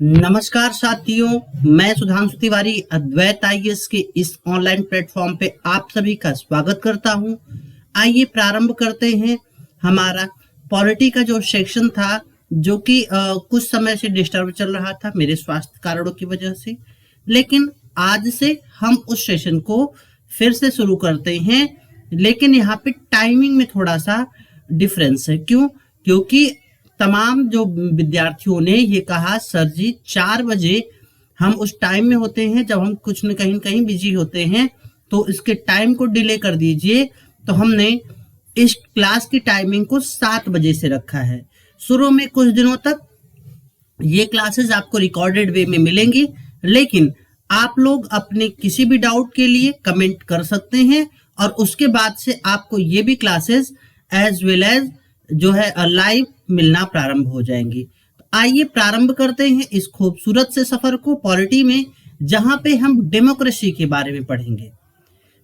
नमस्कार साथियों, मैं सुधांशु तिवारी अद्वैत आईएएस के इस ऑनलाइन प्लेटफॉर्म पे आप सभी का स्वागत करता हूं। आइए प्रारंभ करते हैं। हमारा पॉलिटी का जो सेक्शन था, जो कि कुछ समय से डिस्टर्ब चल रहा था मेरे स्वास्थ्य कारणों की वजह से, लेकिन आज से हम उस सेशन को फिर से शुरू करते हैं। लेकिन यहाँ पे टाइमिंग में थोड़ा सा डिफरेंस है। क्योंकि तमाम जो विद्यार्थियों ने ये कहा, सर जी 4 बजे हम उस टाइम में होते हैं जब हम कुछ न कहीं बिजी होते हैं, तो इसके टाइम को डिले कर दीजिए। तो हमने इस क्लास की टाइमिंग को 7 बजे से रखा है। शुरू में कुछ दिनों तक ये क्लासेस आपको रिकॉर्डेड वे में मिलेंगी, लेकिन आप लोग अपने किसी भी डाउट के लिए कमेंट कर सकते हैं और उसके बाद से आपको ये भी क्लासेस एज वेल एज जो है लाइव मिलना प्रारंभ हो जाएंगी। तो आइए प्रारंभ करते हैं इस खूबसूरत से सफर को पॉलिटी में, जहां पे हम डेमोक्रेसी के बारे में पढ़ेंगे।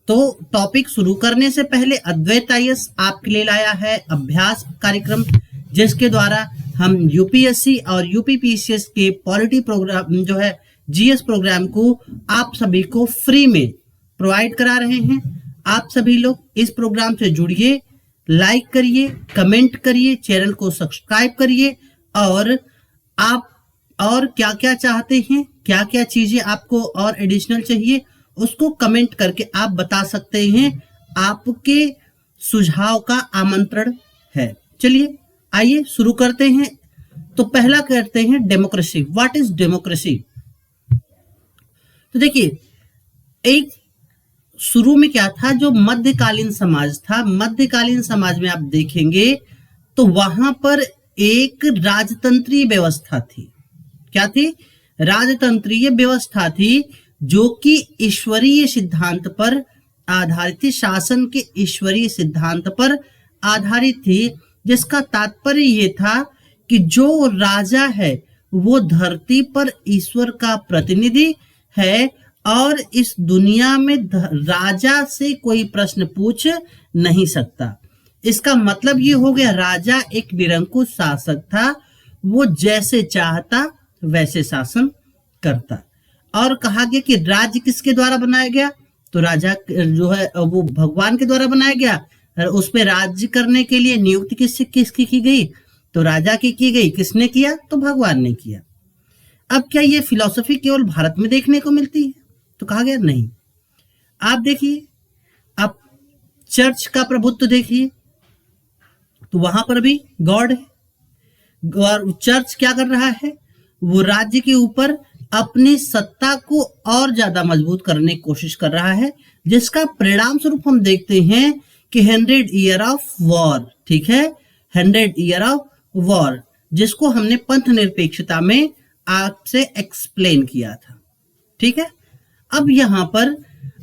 तो टॉपिक शुरू करने से पहले अद्वैत आईएएस आपके लिए लाया है अभ्यास कार्यक्रम, जिसके द्वारा हम यूपीएससी और यूपीपीसीएस के पॉलिटी प्रोग्राम जो है जीएस प्रोग्राम को आप सभी को फ्री में प्रोवाइड करा रहे हैं। आप सभी लोग इस प्रोग्राम से जुड़िए, लाइक करिए, कमेंट करिए, चैनल को सब्सक्राइब करिए और आप और क्या क्या चाहते हैं, क्या क्या चीजें आपको और एडिशनल चाहिए, उसको कमेंट करके आप बता सकते हैं। आपके सुझाव का आमंत्रण है। चलिए आइए शुरू करते हैं। तो पहला करते हैं डेमोक्रेसी। What is democracy? तो देखिए, एक शुरू में क्या था, जो मध्यकालीन समाज था, मध्यकालीन समाज में आप देखेंगे तो वहां पर एक राजतंत्रीय व्यवस्था थी। क्या थी? राजतंत्रीय व्यवस्था थी, जो कि ईश्वरीय सिद्धांत पर आधारित थी, शासन के ईश्वरीय सिद्धांत पर आधारित थी, जिसका तात्पर्य ये था कि जो राजा है वो धरती पर ईश्वर का प्रतिनिधि है और इस दुनिया में राजा से कोई प्रश्न पूछ नहीं सकता। इसका मतलब ये हो गया, राजा एक निरंकुश शासक था, वो जैसे चाहता वैसे शासन करता। और कहा गया कि राज्य किसके द्वारा बनाया गया? तो राजा जो है वो भगवान के द्वारा बनाया गया। उस पे राज्य करने के लिए नियुक्ति किसकी की गई? तो राजा की गई। किसने किया? तो भगवान ने किया। अब क्या ये फिलॉसफी केवल भारत में देखने को मिलती है? तो कहा गया नहीं। आप देखिए, आप चर्च का प्रभुत्व देखिए, तो वहां पर भी गॉड है। और चर्च क्या कर रहा है? वो राज्य के ऊपर अपनी सत्ता को और ज्यादा मजबूत करने की कोशिश कर रहा है, जिसका परिणाम स्वरूप हम देखते हैं कि 100 ईयर ऑफ वॉर, ठीक है, 100 ईयर ऑफ वॉर, जिसको हमने पंथ निरपेक्षता में आपसे एक्सप्लेन किया था। ठीक है। अब यहां पर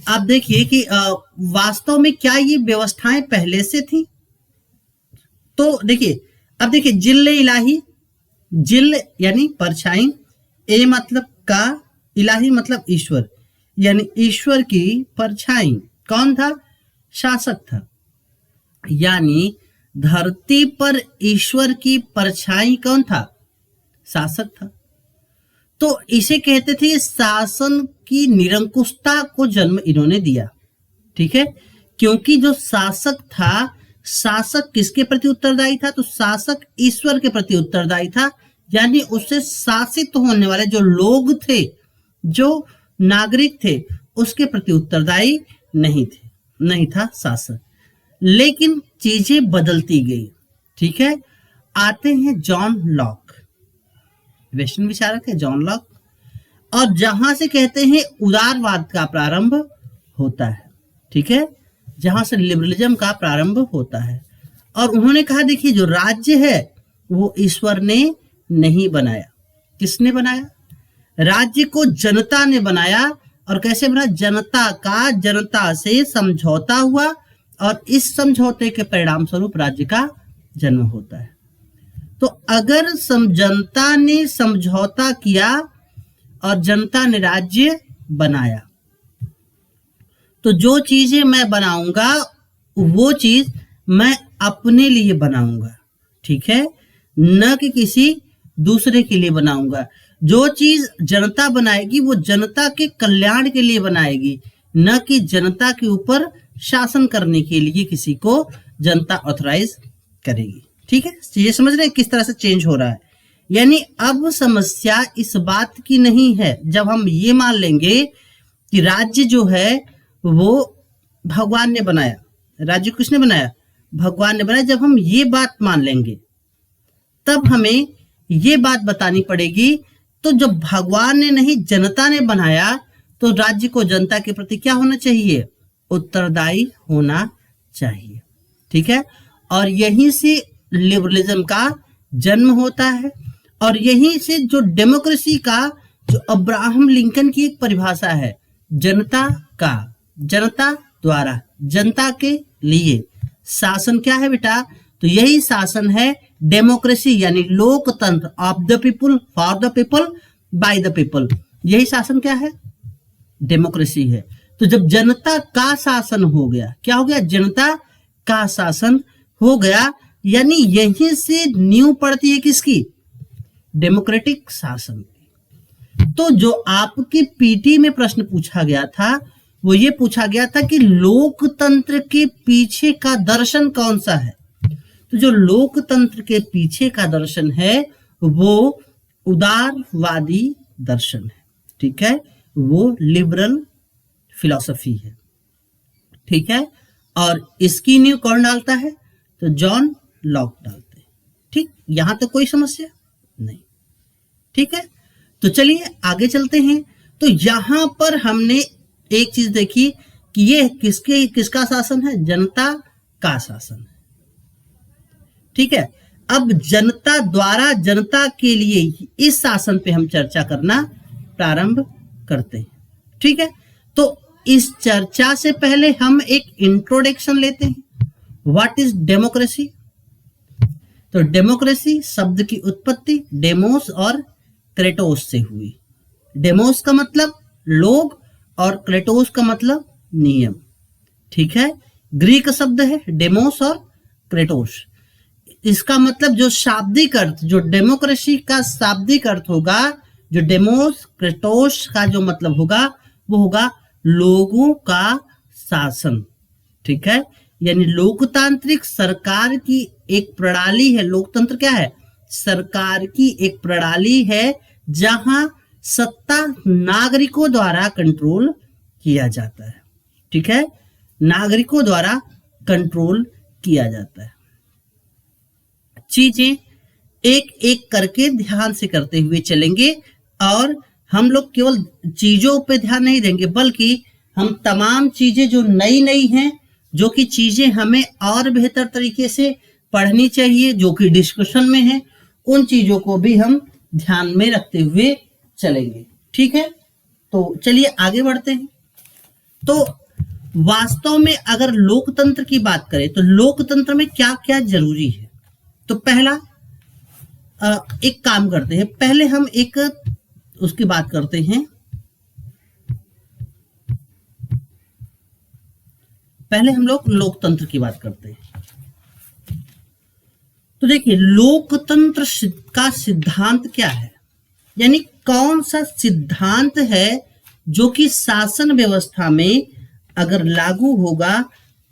आप देखिए कि वास्तव में क्या ये व्यवस्थाएं पहले से थी? तो देखिए, अब देखिए, जिल्ल इलाही, जिल्ल यानी परछाई, ए मतलब का, इलाही मतलब ईश्वर, यानी ईश्वर की परछाई कौन था? शासक था। यानी धरती पर ईश्वर की परछाई कौन था? शासक था। तो इसे कहते थे शासन की निरंकुशता को जन्म इन्होंने दिया। ठीक है। क्योंकि जो शासक था, शासक किसके प्रति उत्तरदायी था? तो शासक ईश्वर के प्रति उत्तरदायी था। यानी उससे शासित होने वाले जो लोग थे, जो नागरिक थे, उसके प्रति उत्तरदायी नहीं था शासक। लेकिन चीजें बदलती गई। ठीक है। आते हैं जॉन लॉक, वेस्टर्न विचारक है जॉन लॉक, और जहां से कहते हैं उदारवाद का प्रारंभ होता है। ठीक है। जहां से लिबरलिज्म का प्रारंभ होता है। और उन्होंने कहा, देखिए, जो राज्य है वो ईश्वर ने नहीं बनाया। किसने बनाया? राज्य को जनता ने बनाया। और कैसे बना? जनता से समझौता हुआ और इस समझौते के परिणाम स्वरूप राज्य का जन्म होता है। तो अगर जनता ने समझौता किया और जनता ने राज्य बनाया, तो जो चीजें मैं बनाऊंगा वो चीज मैं अपने लिए बनाऊंगा। ठीक है। न कि किसी दूसरे के लिए बनाऊंगा। जो चीज जनता बनाएगी वो जनता के कल्याण के लिए बनाएगी, न कि जनता के ऊपर शासन करने के लिए किसी को जनता ऑथराइज करेगी। ठीक है, ये समझ रहे हैं किस तरह से चेंज हो रहा है। यानी अब समस्या इस बात की नहीं है, जब हम ये मान लेंगे कि राज्य जो है वो भगवान ने बनाया। राज्य किसने बनाया? भगवान ने बनाया। जब हम ये बात मान लेंगे तब हमें ये बात बतानी पड़ेगी, तो जब भगवान ने नहीं जनता ने बनाया तो राज्य को जनता के प्रति क्या होना चाहिए? उत्तरदायी होना चाहिए। ठीक है, और यहीं से लिबरलिज्म का जन्म होता है, और यहीं से जो डेमोक्रेसी का, जो अब्राहम लिंकन की एक परिभाषा है, जनता का, जनता द्वारा, जनता के लिए शासन क्या है बेटा? तो यही शासन है डेमोक्रेसी, यानी लोकतंत्र, of the people, for the people, by the people. यही शासन क्या है? डेमोक्रेसी है। तो जब जनता का शासन हो गया, क्या हो गया? जनता का शासन हो गया, यानी यहीं से नींव पड़ती है किसकी? डेमोक्रेटिक शासन। तो जो आपके पीटी में प्रश्न पूछा गया था वो ये पूछा गया था कि लोकतंत्र के पीछे का दर्शन कौन सा है? तो जो लोकतंत्र के पीछे का दर्शन है वो उदारवादी दर्शन है। ठीक है, वो लिबरल फिलॉसफी है। ठीक है, और इसकी नींव कौन डालता है? तो जॉन लॉक डालते हैं। ठीक, यहां तक कोई समस्या नहीं। ठीक है, तो चलिए आगे चलते हैं। तो यहां पर हमने एक चीज देखी कि ये किसका शासन है? जनता का शासन है। ठीक है, अब जनता द्वारा जनता के लिए इस शासन पे हम चर्चा करना प्रारंभ करते हैं। ठीक है, तो इस चर्चा से पहले हम एक इंट्रोडक्शन लेते हैं। What is democracy? तो डेमोक्रेसी शब्द की उत्पत्ति डेमोस और क्रेटोस से हुई। डेमोस का मतलब लोग और क्रेटोस का मतलब नियम। ठीक है, ग्रीक शब्द है डेमोस और क्रेटोस। इसका मतलब जो शाब्दिक अर्थ, जो डेमोक्रेसी का शाब्दिक अर्थ होगा, जो डेमोस क्रेटोस का जो मतलब होगा वो होगा लोगों का शासन। ठीक है, यानी लोकतांत्रिक सरकार की एक प्रणाली है। लोकतंत्र क्या है? सरकार की एक प्रणाली है जहां सत्ता नागरिकों द्वारा कंट्रोल किया जाता है। ठीक है, नागरिकों द्वारा कंट्रोल किया जाता है। चीजें एक एक करके ध्यान से करते हुए चलेंगे, और हम लोग केवल चीजों पे ध्यान नहीं देंगे बल्कि हम तमाम चीजें जो नई नई हैं, जो कि चीजें हमें और बेहतर तरीके से पढ़नी चाहिए, जो कि डिस्कशन में है, उन चीजों को भी हम ध्यान में रखते हुए चलेंगे। ठीक है, तो चलिए आगे बढ़ते हैं। तो वास्तव में अगर लोकतंत्र की बात करें तो लोकतंत्र में क्या क्या जरूरी है? तो पहला एक काम करते हैं, पहले हम एक उसकी बात करते हैं। पहले हम लोग लोकतंत्र की बात करते हैं। तो देखिए, लोकतंत्र का सिद्धांत क्या है, यानी कौन सा सिद्धांत है जो कि शासन व्यवस्था में अगर लागू होगा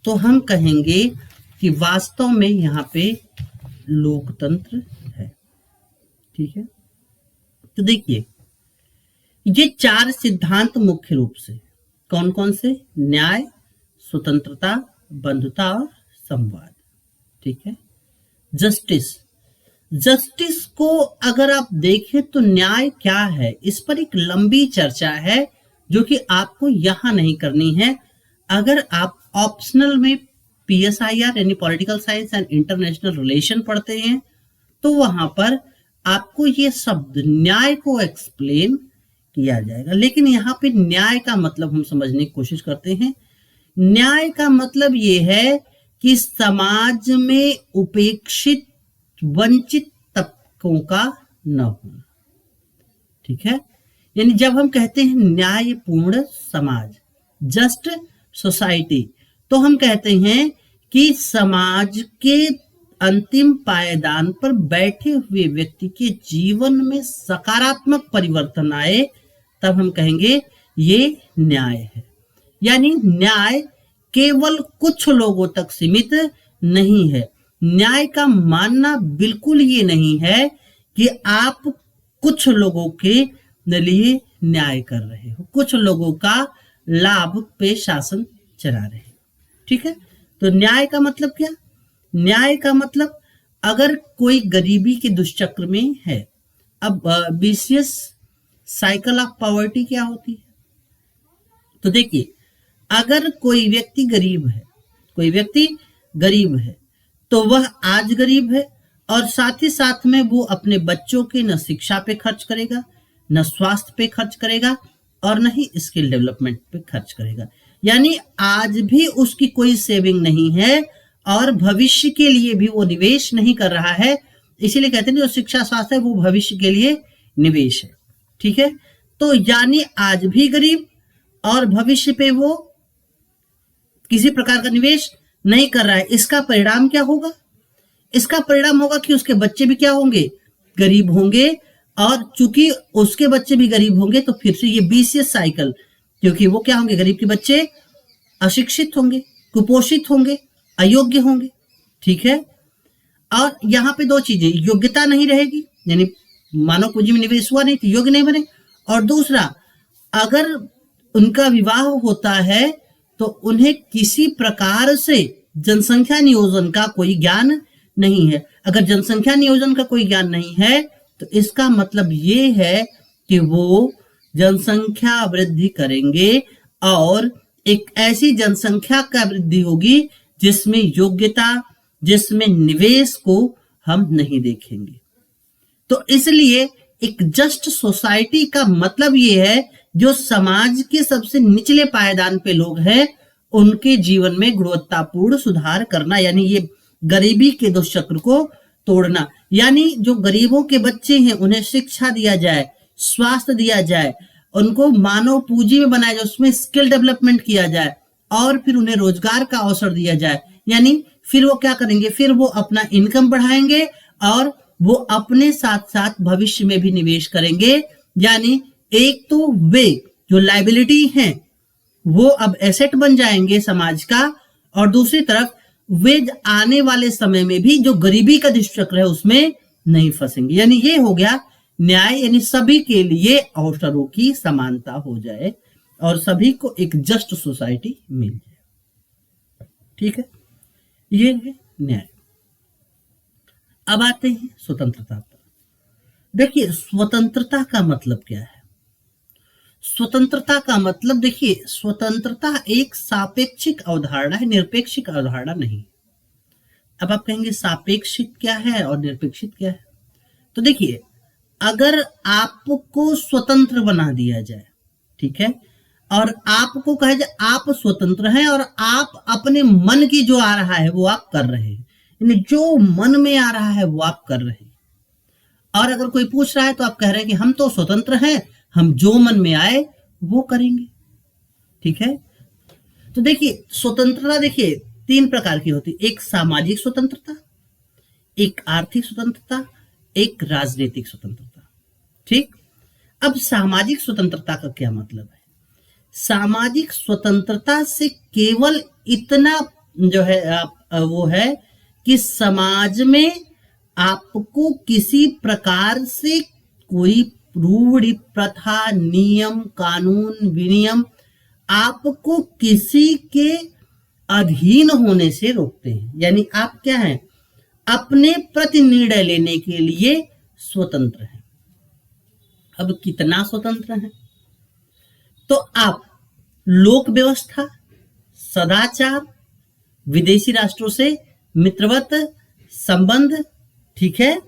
तो हम कहेंगे कि वास्तव में यहां पे लोकतंत्र है। ठीक है, तो देखिए ये चार सिद्धांत मुख्य रूप से कौन कौन से? न्याय, स्वतंत्रता, बंधुता और संवाद। ठीक है, जस्टिस। जस्टिस को अगर आप देखें तो न्याय क्या है, इस पर एक लंबी चर्चा है जो कि आपको यहां नहीं करनी है। अगर आप ऑप्शनल में PSIR यानी political science and international relation पढ़ते हैं तो वहां पर आपको ये शब्द न्याय को एक्सप्लेन किया जाएगा। लेकिन यहाँ पे न्याय का मतलब हम समझने की कोशिश करते हैं। न्याय का मतलब ये है कि समाज में उपेक्षित, वंचित तबकों का न होना। ठीक है, यानी जब हम कहते हैं न्यायपूर्ण समाज, जस्ट सोसाइटी, तो हम कहते हैं कि समाज के अंतिम पायदान पर बैठे हुए व्यक्ति के जीवन में सकारात्मक परिवर्तन आए, तब हम कहेंगे ये न्याय है। यानी न्याय केवल कुछ लोगों तक सीमित नहीं है। न्याय का मानना बिल्कुल ये नहीं है कि आप कुछ लोगों के लिए न्याय कर रहे हो, कुछ लोगों का लाभ पे शासन चला रहे हो। ठीक है, तो न्याय का मतलब क्या? न्याय का मतलब अगर कोई गरीबी के दुष्चक्र में है, अब विशियस साइकिल ऑफ पॉवर्टी क्या होती है? तो देखिए, अगर कोई व्यक्ति गरीब है, कोई व्यक्ति गरीब है, तो वह आज गरीब है और साथ ही साथ में वो अपने बच्चों के न शिक्षा पे खर्च करेगा, न स्वास्थ्य पे खर्च करेगा और न ही स्किल डेवलपमेंट पे खर्च करेगा। यानी आज भी उसकी कोई सेविंग नहीं है और भविष्य के लिए भी वो निवेश नहीं कर रहा है। इसीलिए कहते हैं जो शिक्षा स्वास्थ्य है वो भविष्य के लिए निवेश है। ठीक है, तो यानी आज भी गरीब और भविष्य पे वो किसी प्रकार का निवेश नहीं कर रहा है। इसका परिणाम क्या होगा? इसका परिणाम होगा कि उसके बच्चे भी क्या होंगे? गरीब होंगे, और चूंकि उसके बच्चे भी गरीब होंगे तो फिर से ये विशियस साइकिल, क्योंकि वो क्या होंगे? गरीब के बच्चे अशिक्षित होंगे, कुपोषित होंगे, अयोग्य होंगे। ठीक है, और यहाँ पे दो चीजें, योग्यता नहीं रहेगी, यानी मानव पूंजी में निवेश हुआ नहीं तो योग्य नहीं बने, और दूसरा अगर उनका विवाह होता है तो उन्हें किसी प्रकार से जनसंख्या नियोजन का कोई ज्ञान नहीं है। अगर जनसंख्या नियोजन का कोई ज्ञान नहीं है तो इसका मतलब ये है कि वो जनसंख्या वृद्धि करेंगे और एक ऐसी जनसंख्या का वृद्धि होगी जिसमें योग्यता, जिसमें निवेश को हम नहीं देखेंगे। तो इसलिए एक जस्ट सोसाइटी का मतलब ये है जो समाज के सबसे निचले पायदान पे लोग हैं उनके जीवन में गुणवत्तापूर्ण सुधार करना, यानी ये गरीबी के दुष्चक्र को तोड़ना। यानी जो गरीबों के बच्चे हैं उन्हें शिक्षा दिया जाए, स्वास्थ्य दिया जाए, उनको मानव पूंजी में बनाया जाए, उसमें स्किल डेवलपमेंट किया जाए और फिर उन्हें रोजगार का अवसर दिया जाए। यानी फिर वो क्या करेंगे? फिर वो अपना इनकम बढ़ाएंगे और वो अपने साथ साथ भविष्य में भी निवेश करेंगे। यानी एक तो वे जो लायबिलिटी हैं वो अब एसेट बन जाएंगे समाज का, और दूसरी तरफ वे आने वाले समय में भी जो गरीबी का दुष्चक्र है उसमें नहीं फंसेंगे। यानी ये हो गया न्याय, यानी सभी के लिए अवसरों की समानता हो जाए और सभी को एक जस्ट सोसाइटी मिल जाए। ठीक है, ये है न्याय। अब आते हैं स्वतंत्रता पर। देखिए, स्वतंत्रता का मतलब क्या है? स्वतंत्रता का मतलब, देखिए, स्वतंत्रता एक सापेक्षिक अवधारणा है, निरपेक्षिक अवधारणा नहीं। अब आप कहेंगे सापेक्षिक क्या है और निरपेक्षिक क्या है? तो देखिए, अगर आपको स्वतंत्र बना दिया जाए, ठीक है, और आपको कहा जाए आप स्वतंत्र हैं और आप अपने मन की जो आ रहा है वो आप कर रहे हैं, यानी जो मन में आ रहा है वो आप कर रहे हैं, और अगर कोई पूछ रहा है तो आप कह रहे हैं कि हम तो स्वतंत्र हैं, हम जो मन में आए वो करेंगे। ठीक है, तो देखिए स्वतंत्रता देखिए तीन प्रकार की होती है। एक सामाजिक स्वतंत्रता, एक आर्थिक स्वतंत्रता, एक राजनीतिक स्वतंत्रता। ठीक, अब सामाजिक स्वतंत्रता का क्या मतलब है? सामाजिक स्वतंत्रता से केवल इतना जो है वो है कि समाज में आपको किसी प्रकार से कोई रूढ़ि, प्रथा, नियम, कानून, विनियम आपको किसी के अधीन होने से रोकते हैं। यानी आप क्या हैं? अपने प्रति निर्णय लेने के लिए स्वतंत्र हैं। अब कितना स्वतंत्र हैं? तो आप लोक व्यवस्था, सदाचार, विदेशी राष्ट्रों से मित्रवत संबंध, ठीक है,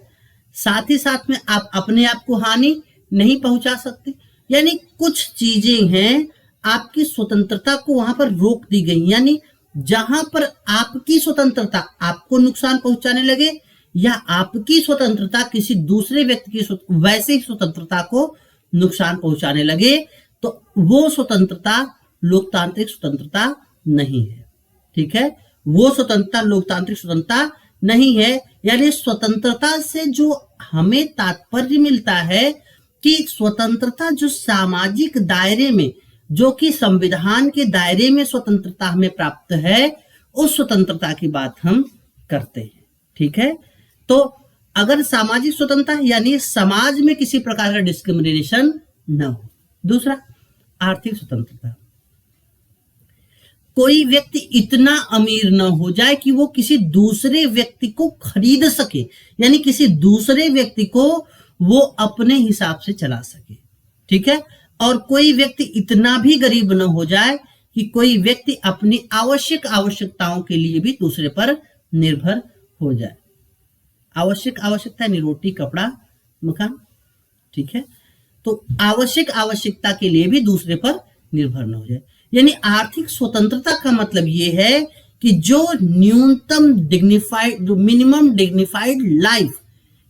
साथ ही साथ में आप अपने आप को हानि नहीं पहुंचा सकते। यानी कुछ चीजें हैं आपकी स्वतंत्रता को वहां पर रोक दी गई। यानी जहां पर आपकी स्वतंत्रता आपको नुकसान पहुंचाने लगे या आपकी स्वतंत्रता किसी दूसरे व्यक्ति की वैसे ही स्वतंत्रता को नुकसान पहुंचाने लगे तो वो स्वतंत्रता लोकतांत्रिक स्वतंत्रता नहीं है। ठीक है, वो स्वतंत्रता लोकतांत्रिक स्वतंत्रता नहीं है। यानी स्वतंत्रता से जो हमें तात्पर्य मिलता है कि स्वतंत्रता जो सामाजिक दायरे में, जो कि संविधान के दायरे में स्वतंत्रता हमें प्राप्त है, उस स्वतंत्रता की बात हम करते हैं। ठीक है, तो अगर सामाजिक स्वतंत्रता यानी समाज में किसी प्रकार का डिस्क्रिमिनेशन न हो। दूसरा, आर्थिक स्वतंत्रता, कोई व्यक्ति इतना अमीर न हो जाए कि वो किसी दूसरे व्यक्ति को खरीद सके, यानी किसी दूसरे व्यक्ति को वो अपने हिसाब से चला सके। ठीक है, और कोई व्यक्ति इतना भी गरीब न हो जाए कि कोई व्यक्ति अपनी आवश्यकताओं के लिए भी दूसरे पर निर्भर हो जाए। आवश्यकता यानी रोटी, कपड़ा, मकान। ठीक है, तो आवश्यकता के लिए भी दूसरे पर निर्भर न हो जाए। यानी आर्थिक स्वतंत्रता का मतलब यह है कि जो न्यूनतम डिग्निफाइड, मिनिमम डिग्निफाइड लाइफ,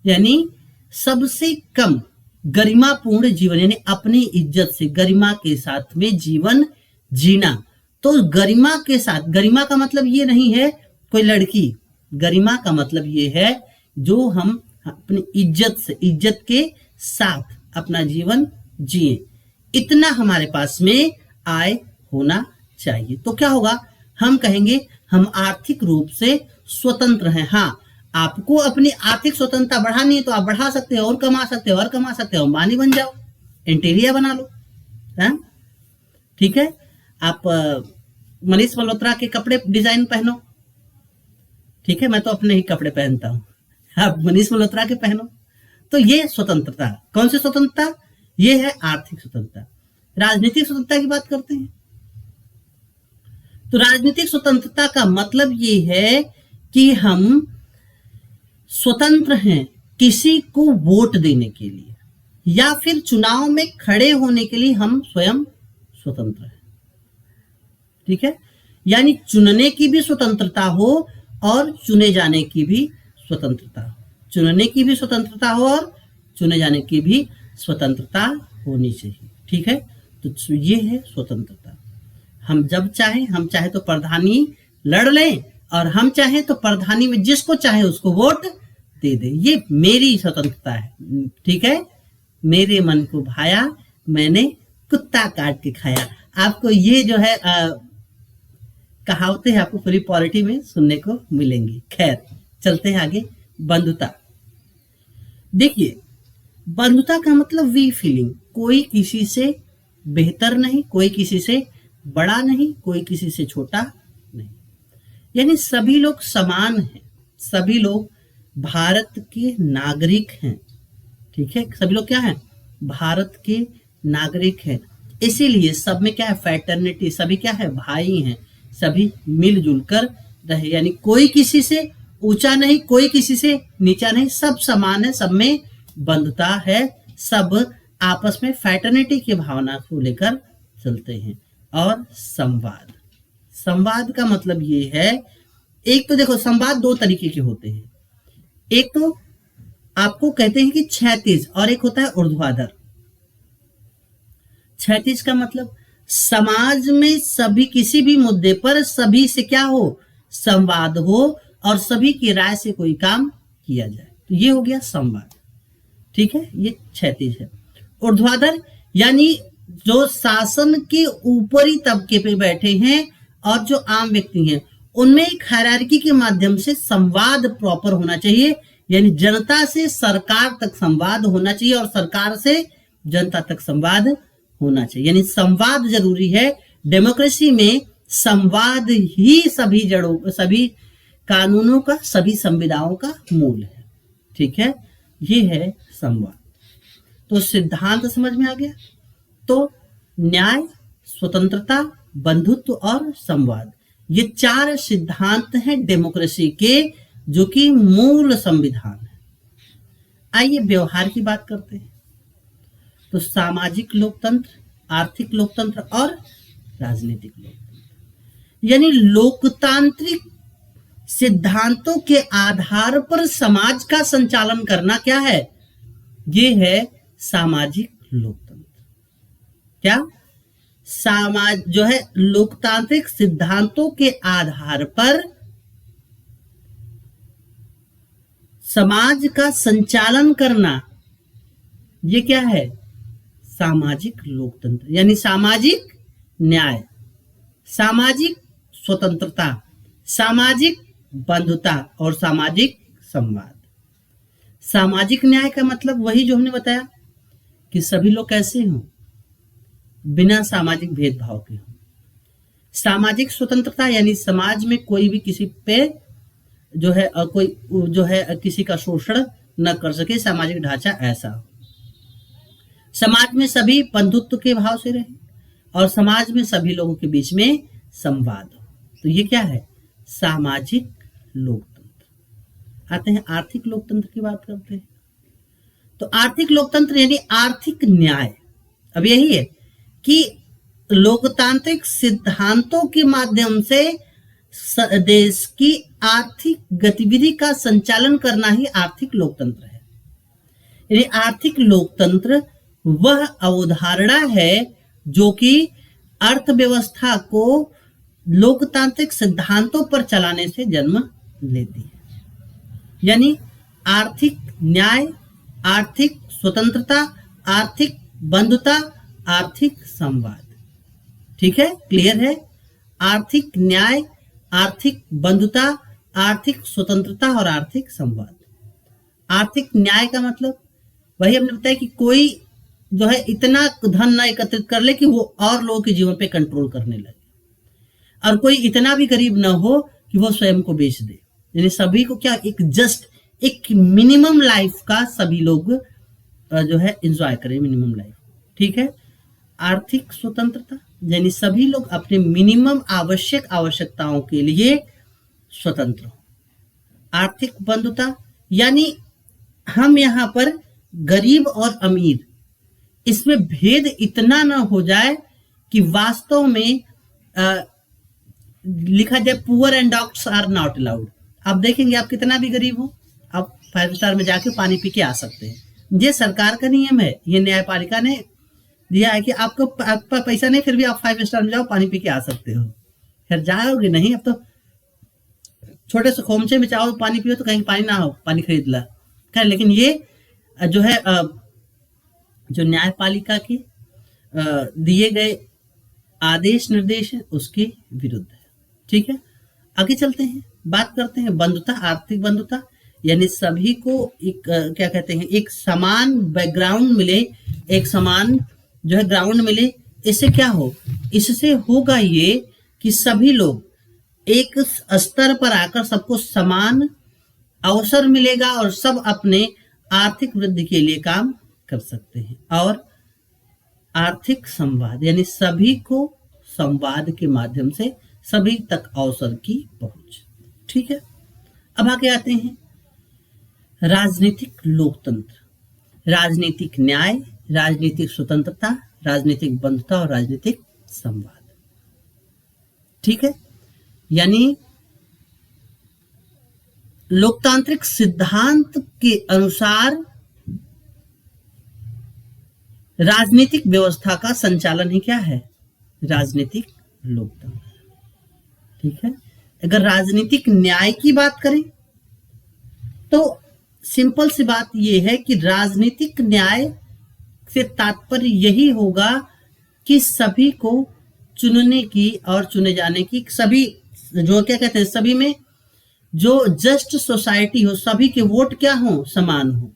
यानी सबसे कम गरिमापूर्ण जीवन, यानी अपनी इज्जत से गरिमा के साथ में जीवन जीना। तो गरिमा के साथ, गरिमा का मतलब ये नहीं है कोई लड़की, गरिमा का मतलब ये है जो हम अपनी इज्जत से, इज्जत के साथ अपना जीवन जिए, इतना हमारे पास में आय होना चाहिए। तो क्या होगा, हम कहेंगे हम आर्थिक रूप से स्वतंत्र हैं। हाँ, आपको अपनी आर्थिक स्वतंत्रता बढ़ानी है तो आप बढ़ा सकते हो, और कमा सकते हो, अंबानी बन जाओ, इंटीरियर बना लो। है? ठीक है, आप मनीष मल्होत्रा के कपड़े डिजाइन पहनो। ठीक है, मैं तो अपने ही कपड़े पहनता हूं, आप मनीष मल्होत्रा के पहनो। तो ये स्वतंत्रता, कौन सी स्वतंत्रता? ये है आर्थिक स्वतंत्रता। राजनीतिक स्वतंत्रता की बात करते हैं। तो राजनीतिक स्वतंत्रता का मतलब ये है कि हम स्वतंत्र हैं किसी को वोट देने के लिए, या फिर चुनाव में खड़े होने के लिए हम स्वयं स्वतंत्र हैं। ठीक है, यानी चुनने की भी स्वतंत्रता हो और चुने जाने की भी स्वतंत्रता हो, चुनने की भी स्वतंत्रता हो और चुने जाने की भी स्वतंत्रता होनी चाहिए। ठीक है, तो ये है स्वतंत्रता। हम जब हम चाहे तो प्रधानी लड़ लें, और हम चाहे तो प्रधानी में जिसको चाहे उसको वोट दे दे, ये मेरी स्वतंत्रता है। ठीक है, मेरे मन को भाया, मैंने कुत्ता काट के खाया। आपको ये जो है कहावतें आपको पूरी पॉलिटी में सुनने को मिलेंगी। खैर, चलते हैं आगे। बंधुता, देखिए बंधुता का मतलब वी फीलिंग, कोई किसी से बेहतर नहीं, कोई किसी से बड़ा नहीं, कोई किसी से छोटा नहीं, यानी सभी लोग समान हैं, सभी लोग भारत के नागरिक हैं। ठीक है, सभी लोग क्या हैं? भारत के नागरिक हैं। इसीलिए सब में क्या है? फ्रेटर्निटी, सभी क्या है? भाई हैं, सभी मिलजुल कर रहे, यानी कोई किसी से ऊंचा नहीं, कोई किसी से नीचा नहीं, सब समान है, सब में बंधुता है, सब आपस में फ्रेटर्निटी की भावना को लेकर चलते हैं। और संवाद, संवाद का मतलब ये है, एक तो देखो संवाद दो तरीके के होते हैं, एक तो आपको कहते हैं कि क्षैतिज, और एक होता है ऊर्ध्वाधर। क्षैतिज का मतलब समाज में सभी, किसी भी मुद्दे पर सभी से क्या हो? संवाद हो, और सभी की राय से कोई काम किया जाए, तो ये हो गया संवाद। ठीक है, ये क्षैतिज है। ऊर्ध्वाधर यानी जो शासन के ऊपरी तबके पे बैठे हैं और जो आम व्यक्ति हैं, उनमें एक हायरार्की के माध्यम से संवाद प्रॉपर होना चाहिए, यानी जनता से सरकार तक संवाद होना चाहिए और सरकार से जनता तक संवाद होना चाहिए, यानी संवाद जरूरी है। डेमोक्रेसी में संवाद ही सभी जड़ों, सभी कानूनों का, सभी संविधानों का मूल है। ठीक है, ये है संवाद। तो सिद्धांत समझ में आ गया। तो न्याय, स्वतंत्रता, बंधुत्व और संवाद, ये चार सिद्धांत हैं डेमोक्रेसी के, जो कि मूल संविधान है। आइए व्यवहार की बात करते हैं। तो सामाजिक लोकतंत्र, आर्थिक लोकतंत्र और राजनीतिक लोकतंत्र, यानी लोकतांत्रिक सिद्धांतों के आधार पर समाज का संचालन करना क्या है? ये है सामाजिक लोकतंत्र। क्या? समाज जो है लोकतांत्रिक सिद्धांतों के आधार पर समाज का संचालन करना, ये क्या है? सामाजिक लोकतंत्र, यानी सामाजिक न्याय, सामाजिक स्वतंत्रता, सामाजिक बंधुता और सामाजिक संवाद। सामाजिक न्याय का मतलब वही जो हमने बताया कि सभी लोग कैसे हों, बिना सामाजिक भेदभाव के हों। सामाजिक स्वतंत्रता यानी समाज में कोई भी किसी पे जो है कोई जो है किसी का शोषण न कर सके, सामाजिक ढांचा ऐसा हो। समाज में सभी बंधुत्व के भाव से रहे और समाज में सभी लोगों के बीच में संवाद हो। तो ये क्या है? सामाजिक लोकतंत्र। आते हैं आर्थिक लोकतंत्र की बात करते हैं। तो आर्थिक लोकतंत्र यानी आर्थिक न्याय। अब यही है कि लोकतांत्रिक सिद्धांतों के माध्यम से देश की आर्थिक गतिविधि का संचालन करना ही आर्थिक लोकतंत्र है। यानी आर्थिक लोकतंत्र वह अवधारणा है जो कि अर्थव्यवस्था को लोकतांत्रिक सिद्धांतों पर चलाने से जन्म लेती है। यानी आर्थिक न्याय, आर्थिक स्वतंत्रता, आर्थिक बंधुता, आर्थिक संवाद। ठीक है, क्लियर है? आर्थिक न्याय, आर्थिक बंधुता, आर्थिक स्वतंत्रता और आर्थिक संवाद। आर्थिक न्याय का मतलब वही हमने बताया कि कोई जो है इतना धन ना एकत्रित कर ले कि वो और लोगों के जीवन पे कंट्रोल करने लगे, और कोई इतना भी गरीब ना हो कि वो स्वयं को बेच दे। यानी सभी को क्या, एक मिनिमम लाइफ का सभी लोग जो है एंजॉय करें, मिनिमम लाइफ। ठीक है। आर्थिक स्वतंत्रता यानी सभी लोग अपने मिनिमम आवश्यकताओं के लिए स्वतंत्र हो। आर्थिक बंधुता यानी हम यहाँ पर गरीब और अमीर इसमें भेद इतना ना हो जाए कि वास्तव में लिखा जाए poor and dogs are not allowed. आप देखेंगे आप कितना भी गरीब हो, आप 5 स्टार में जाके पानी पी के आ सकते हैं। ये सरकार का नियम है, ये न्यायपालिका ने दिया है कि आपका पैसा नहीं, फिर भी आप 5 स्टार में जाओ, पानी पी के आ सकते हो। फिर जाओगे नहीं, अब तो छोटे से खोमचे में चाहो पानी पियो तो कहीं पानी ना हो, पानी खरीद ला। खैर, लेकिन ये जो है जो न्यायपालिका के दिए गए आदेश निर्देश है उसके विरुद्ध है। ठीक है, आगे चलते हैं, बात करते हैं बंधुता। आर्थिक बंधुता यानी सभी को एक क्या कहते हैं, एक समान बैकग्राउंड मिले, एक समान जो है ग्राउंड मिले। इससे क्या हो, इससे होगा ये कि सभी लोग एक स्तर पर आकर सबको समान अवसर मिलेगा और सब अपने आर्थिक वृद्धि के लिए काम कर सकते हैं। और आर्थिक संवाद यानी सभी को संवाद के माध्यम से सभी तक अवसर की पहुंच। ठीक है, अब आगे आते हैं राजनीतिक लोकतंत्र, राजनीतिक न्याय, राजनीतिक स्वतंत्रता, राजनीतिक बंधुता और राजनीतिक संवाद। ठीक है, यानी लोकतांत्रिक सिद्धांत के अनुसार राजनीतिक व्यवस्था का संचालन ही क्या है, राजनीतिक लोकतंत्र। ठीक है, अगर राजनीतिक न्याय की बात करें तो सिंपल सी बात यह है कि राजनीतिक न्याय से तात्पर्य यही होगा कि सभी को चुनने की और चुने जाने की, सभी जो क्या कहते हैं, सभी में जो जस्ट सोसाइटी हो, सभी के वोट क्या हो, समान हो।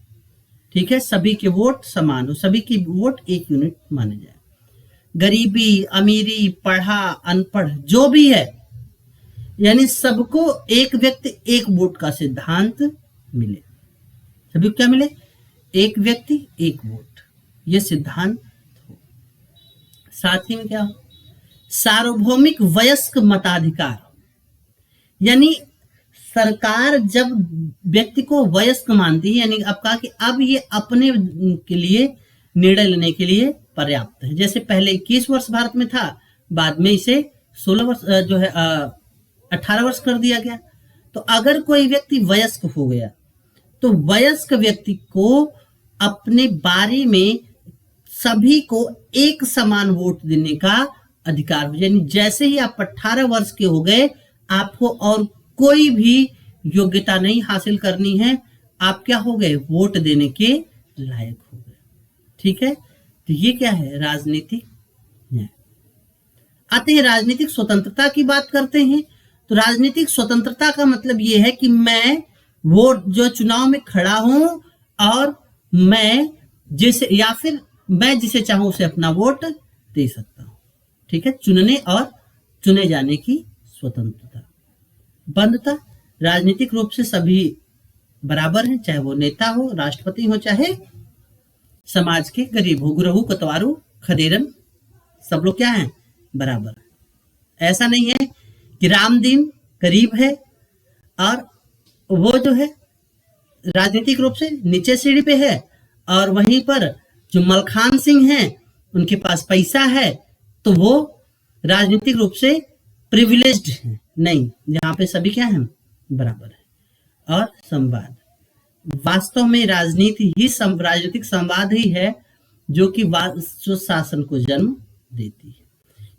ठीक है, सभी के वोट समान हो, सभी की वोट एक यूनिट माने जाए। गरीबी, अमीरी, पढ़ा, अनपढ़ जो भी है, यानी सबको एक व्यक्ति एक वोट का सिद्धांत मिले। सभी को क्या मिले, एक व्यक्ति एक वोट, ये सिद्धांत हो। साथ ही में क्या हो, सार्वभौमिक वयस्क मताधिकार, यानी सरकार जब व्यक्ति को वयस्क मानती है, यानी अब कहा कि अब ये अपने के लिए निर्णय लेने के लिए पर्याप्त है। जैसे पहले 21 वर्ष भारत में था, बाद में इसे 16 वर्ष जो है 18 वर्ष कर दिया गया। तो अगर कोई व्यक्ति वयस्क हो गया तो वयस्क व्यक्ति को अपने बारे में सभी को एक समान वोट देने का अधिकार हो। यानी जैसे ही आप 18 वर्ष के हो गए, आपको और कोई भी योग्यता नहीं हासिल करनी है, आप क्या हो गए, वोट देने के लायक हो गए। ठीक है, तो ये क्या है, राजनीतिक न्याय। आते हैं राजनीतिक स्वतंत्रता की बात करते हैं। तो राजनीतिक स्वतंत्रता का मतलब ये है कि मैं वोट जो चुनाव में खड़ा हूं और मैं जिसे या फिर मैं जिसे चाहूं उसे अपना वोट दे सकता हूं। ठीक है, चुनने और चुने जाने की स्वतंत्रता। बंधुता, राजनीतिक रूप से सभी बराबर हैं, चाहे वो नेता हो, राष्ट्रपति हो, चाहे समाज के गरीब हो, गुरहु कतवारू खदेरन, सब लोग क्या हैं, बराबर। ऐसा नहीं है कि रामदीन गरीब है और वो जो है राजनीतिक रूप से नीचे सीढ़ी पे है, और वहीं पर जो मलखान सिंह हैं उनके पास पैसा है तो वो राजनीतिक रूप से प्रिविलेज्ड है। नहीं, यहाँ पे सभी क्या हैं, बराबर है। और संवाद, वास्तव में राजनीति ही राजनीतिक संवाद ही है जो कि जो शासन को जन्म देती है।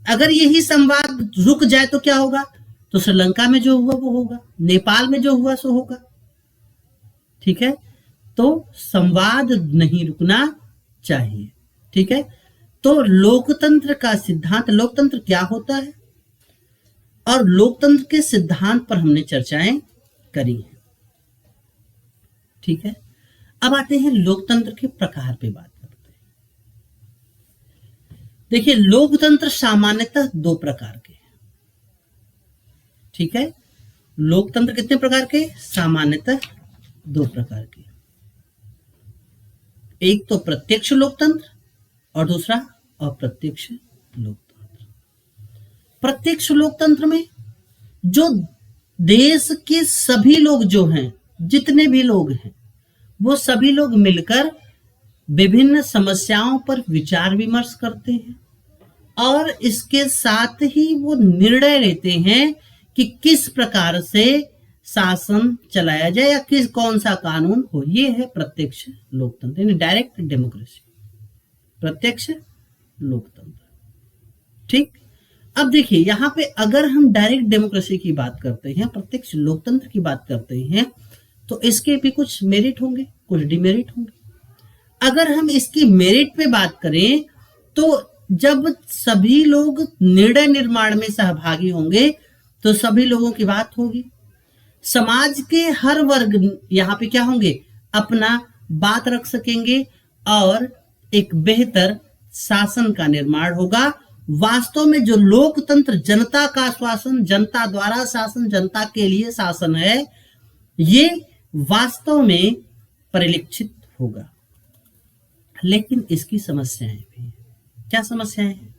अगर यही संवाद रुक जाए तो क्या होगा, तो श्रीलंका में जो हुआ वो होगा, नेपाल में जो हुआ सो होगा। ठीक है, तो संवाद नहीं रुकना चाहिए। ठीक है, तो लोकतंत्र का सिद्धांत, लोकतंत्र क्या होता है और लोकतंत्र के सिद्धांत पर हमने चर्चाएं करी हैं। ठीक है, अब आते हैं लोकतंत्र के प्रकार पे बात करते हैं। देखिए, लोकतंत्र सामान्यतः दो प्रकार के हैं। ठीक है, लोकतंत्र कितने प्रकार के, सामान्यतः दो प्रकार के। एक तो प्रत्यक्ष लोकतंत्र और दूसरा अप्रत्यक्ष लोकतंत्र। प्रत्यक्ष लोकतंत्र में जो देश के सभी लोग जो हैं, जितने भी लोग हैं, वो सभी लोग मिलकर विभिन्न समस्याओं पर विचार विमर्श करते हैं और इसके साथ ही वो निर्णय लेते हैं कि किस प्रकार से शासन चलाया जाए या कौन सा कानून हो। ये है प्रत्यक्ष लोकतंत्र, यानी डायरेक्ट डेमोक्रेसी, प्रत्यक्ष लोकतंत्र। ठीक, अब देखिए यहां पे अगर हम डायरेक्ट डेमोक्रेसी की बात करते हैं, प्रत्यक्ष लोकतंत्र की बात करते हैं, तो इसके भी कुछ मेरिट होंगे, कुछ डिमेरिट होंगे। अगर हम इसकी मेरिट पे बात करें तो जब सभी लोग निर्णय निर्माण में सहभागी होंगे तो सभी लोगों की बात होगी, समाज के हर वर्ग यहाँ पे क्या होंगे, अपना बात रख सकेंगे और एक बेहतर शासन का निर्माण होगा। वास्तव में जो लोकतंत्र, जनता का शासन, जनता द्वारा शासन, जनता के लिए शासन है, ये वास्तव में परिलक्षित होगा। लेकिन इसकी समस्याएं भी हैं। क्या समस्याएं हैं?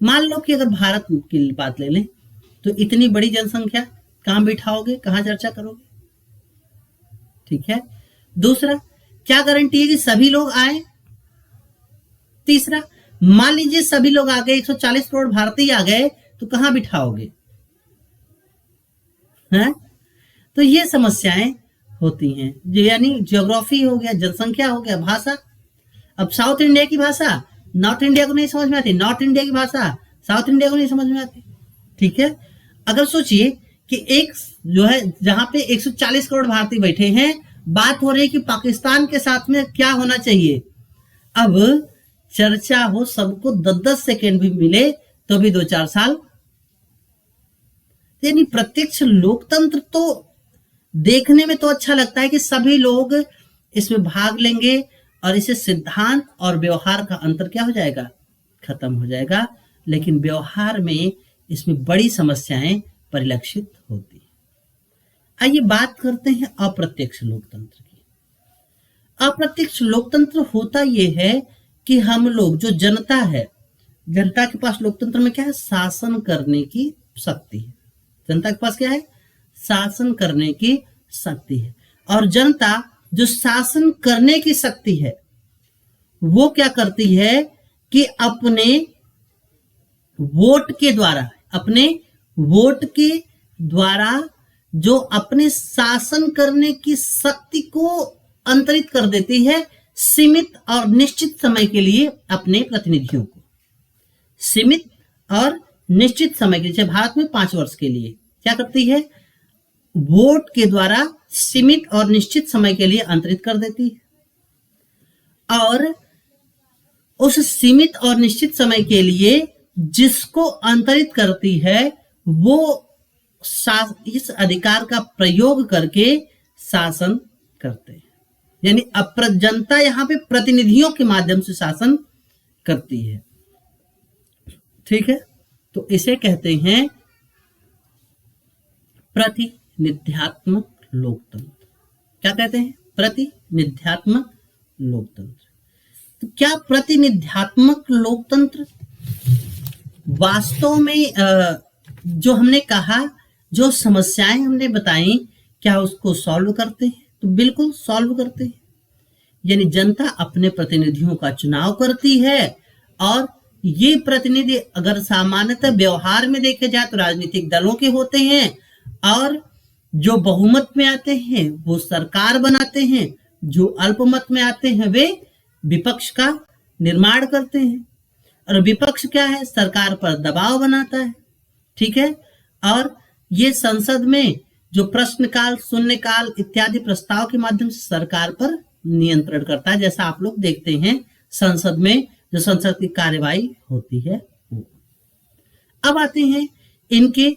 मान लो कि अगर भारत की बात ले लें तो इतनी बड़ी जनसंख्या, कहां बिठाओगे, कहां चर्चा करोगे? ठीक है, दूसरा, क्या गारंटी है कि सभी लोग आए? तीसरा, मान लीजिए सभी लोग आ गए, 140 करोड़ भारतीय आ गए, तो कहां बिठाओगे? हैं? तो ये समस्याएं होती हैं, यानी ज्योग्राफी हो गया, जनसंख्या हो गया, भाषा। अब साउथ इंडिया की भाषा नॉर्थ इंडिया को नहीं समझ में आती, नॉर्थ इंडिया की भाषा साउथ इंडिया को नहीं समझ में आती। ठीक है, अगर सोचिए कि एक जो है जहां पे 140 करोड़ भारतीय बैठे हैं, बात हो रही है कि पाकिस्तान के साथ में क्या होना चाहिए। अब चर्चा हो, सबको 10-10 सेकेंड भी मिले तो भी 2-4 साल। यानी प्रत्यक्ष लोकतंत्र तो देखने में तो अच्छा लगता है कि सभी लोग इसमें भाग लेंगे और इससे सिद्धांत और व्यवहार का अंतर क्या हो जाएगा, खत्म हो जाएगा। लेकिन व्यवहार में इसमें बड़ी समस्याएं परिलक्षित होती है। आइए बात करते हैं अप्रत्यक्ष लोकतंत्र की। अप्रत्यक्ष लोकतंत्र होता यह है कि हम लोग, जो जनता है, जनता के पास लोकतंत्र में क्या है, शासन करने की शक्ति है। जनता के पास क्या है, शासन करने की शक्ति है। और जनता जो शासन करने की शक्ति है वो क्या करती है कि अपने वोट के द्वारा जो अपने शासन करने की शक्ति को अंतरित कर देती है सीमित और निश्चित समय के लिए अपने प्रतिनिधियों को। सीमित और निश्चित समय के लिए, भारत में 5 वर्ष के लिए क्या करती है, वोट के द्वारा सीमित और निश्चित समय के लिए अंतरित कर देती है, और उस सीमित और निश्चित समय के लिए जिसको अंतरित करती है वो इस अधिकार का प्रयोग करके शासन करते हैं। यानी जनता यहां पे प्रतिनिधियों के माध्यम से शासन करती है। ठीक है, तो इसे कहते हैं प्रतिनिध्यात्मक लोकतंत्र। क्या कहते हैं? प्रतिनिध्यात्मक लोकतंत्र। तो क्या प्रतिनिध्यात्मक लोकतंत्र वास्तव में जो हमने कहा, जो समस्याएं हमने बताई, क्या उसको सॉल्व करते हैं? तो बिल्कुल सॉल्व करते हैं। यानी जनता अपने प्रतिनिधियों का चुनाव करती है, और ये प्रतिनिधि अगर सामान्यतः व्यवहार में देखे जाए तो राजनीतिक दलों के होते हैं, और जो बहुमत में आते हैं वो सरकार बनाते हैं, जो अल्पमत में आते हैं वे विपक्ष का निर्माण करते हैं। और विपक्ष क्या है? सरकार पर दबाव बनाता है। ठीक है, और ये संसद में जो प्रश्नकाल, शून्यकाल इत्यादि प्रस्ताव के माध्यम से सरकार पर नियंत्रण करता है, जैसा आप लोग देखते हैं संसद में जो संसद की कार्यवाही होती है वो। अब आते हैं इनके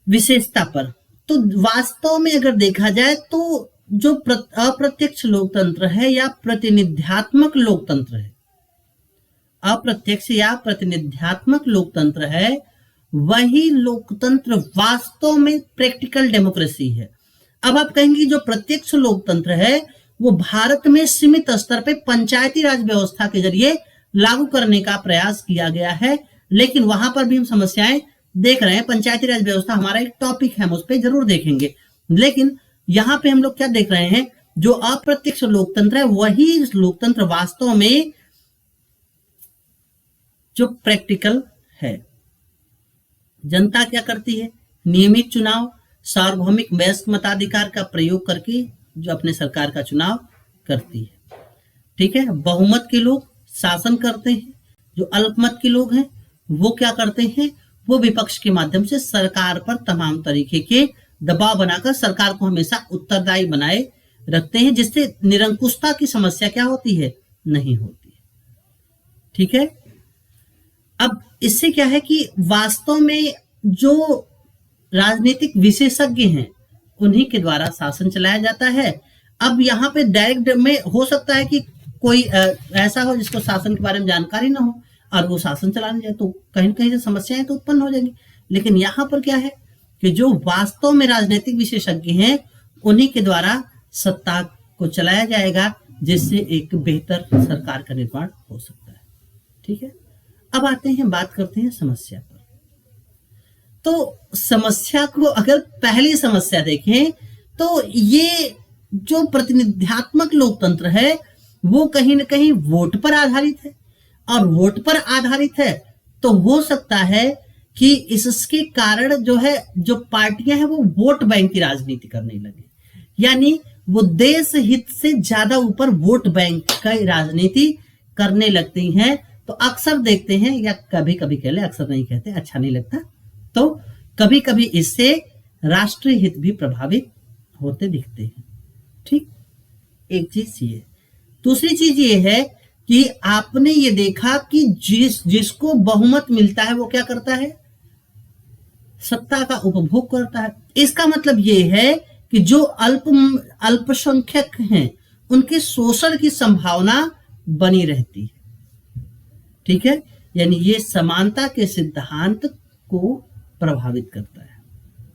विशेषता पर। तो वास्तव में अगर देखा जाए तो जो अप्रत्यक्ष लोकतंत्र है या प्रतिनिध्यात्मक लोकतंत्र है, अप्रत्यक्ष या प्रतिनिध्यात्मक लोकतंत्र है, वही लोकतंत्र वास्तव में प्रैक्टिकल डेमोक्रेसी है। अब आप कहेंगे जो प्रत्यक्ष लोकतंत्र है वो भारत में सीमित स्तर पे पंचायती राज व्यवस्था के जरिए लागू करने का प्रयास किया गया है, लेकिन वहां पर भी हम समस्याएं देख रहे हैं। पंचायती राज व्यवस्था हमारा एक टॉपिक है, हम उस पर जरूर देखेंगे, लेकिन यहाँ पे हम लोग क्या देख रहे हैं? जो अप्रत्यक्ष लोकतंत्र है वही लोकतंत्र वास्तव में जो प्रैक्टिकल है। जनता क्या करती है? नियमित चुनाव, सार्वभौमिक वयस्क मताधिकार का प्रयोग करके जो अपने सरकार का चुनाव करती है। ठीक है, बहुमत के लोग शासन करते हैं, जो अल्पमत के लोग हैं वो क्या करते हैं? वो विपक्ष के माध्यम से सरकार पर तमाम तरीके के दबाव बनाकर सरकार को हमेशा उत्तरदायी बनाए रखते हैं, जिससे निरंकुशता की समस्या क्या होती है? नहीं होती है। ठीक है, अब इससे क्या है कि वास्तव में जो राजनीतिक विशेषज्ञ हैं उन्हीं के द्वारा शासन चलाया जाता है। अब यहाँ पे डायरेक्ट में हो सकता है कि कोई ऐसा हो जिसको शासन के बारे में जानकारी ना हो और वो शासन चलाने जाए, तो कहीं ना कहीं से समस्याएं तो उत्पन्न हो जाएंगी। लेकिन यहाँ पर क्या है कि जो वास्तव में राजनीतिक विशेषज्ञ हैं उन्हीं के द्वारा सत्ता को चलाया जाएगा, जिससे एक बेहतर सरकार का निर्माण हो सकता है। ठीक है, अब आते हैं, बात करते हैं समस्या पर। तो समस्या को अगर पहली समस्या देखें तो ये जो प्रतिनिध्यात्मक लोकतंत्र है वो कहीं ना कहीं वोट पर आधारित है, और वोट पर आधारित है तो हो सकता है कि इसके कारण जो है जो पार्टियां हैं वो वोट बैंक की राजनीति करने लगे, यानी वो देश हित से ज्यादा ऊपर वोट बैंक की राजनीति करने लगती हैं। तो अक्सर देखते हैं, या कभी कभी कह ले, अक्सर नहीं कहते, अच्छा नहीं लगता, तो कभी कभी इससे राष्ट्रीय हित भी प्रभावित होते दिखते हैं। ठीक, एक चीज ये। दूसरी चीज ये है कि आपने ये देखा कि जिसको बहुमत मिलता है वो क्या करता है? सत्ता का उपभोग करता है। इसका मतलब ये है कि जो अल्पसंख्यक हैं उनके शोषण की संभावना बनी रहती है। ठीक है, यानी ये समानता के सिद्धांत को प्रभावित करता है।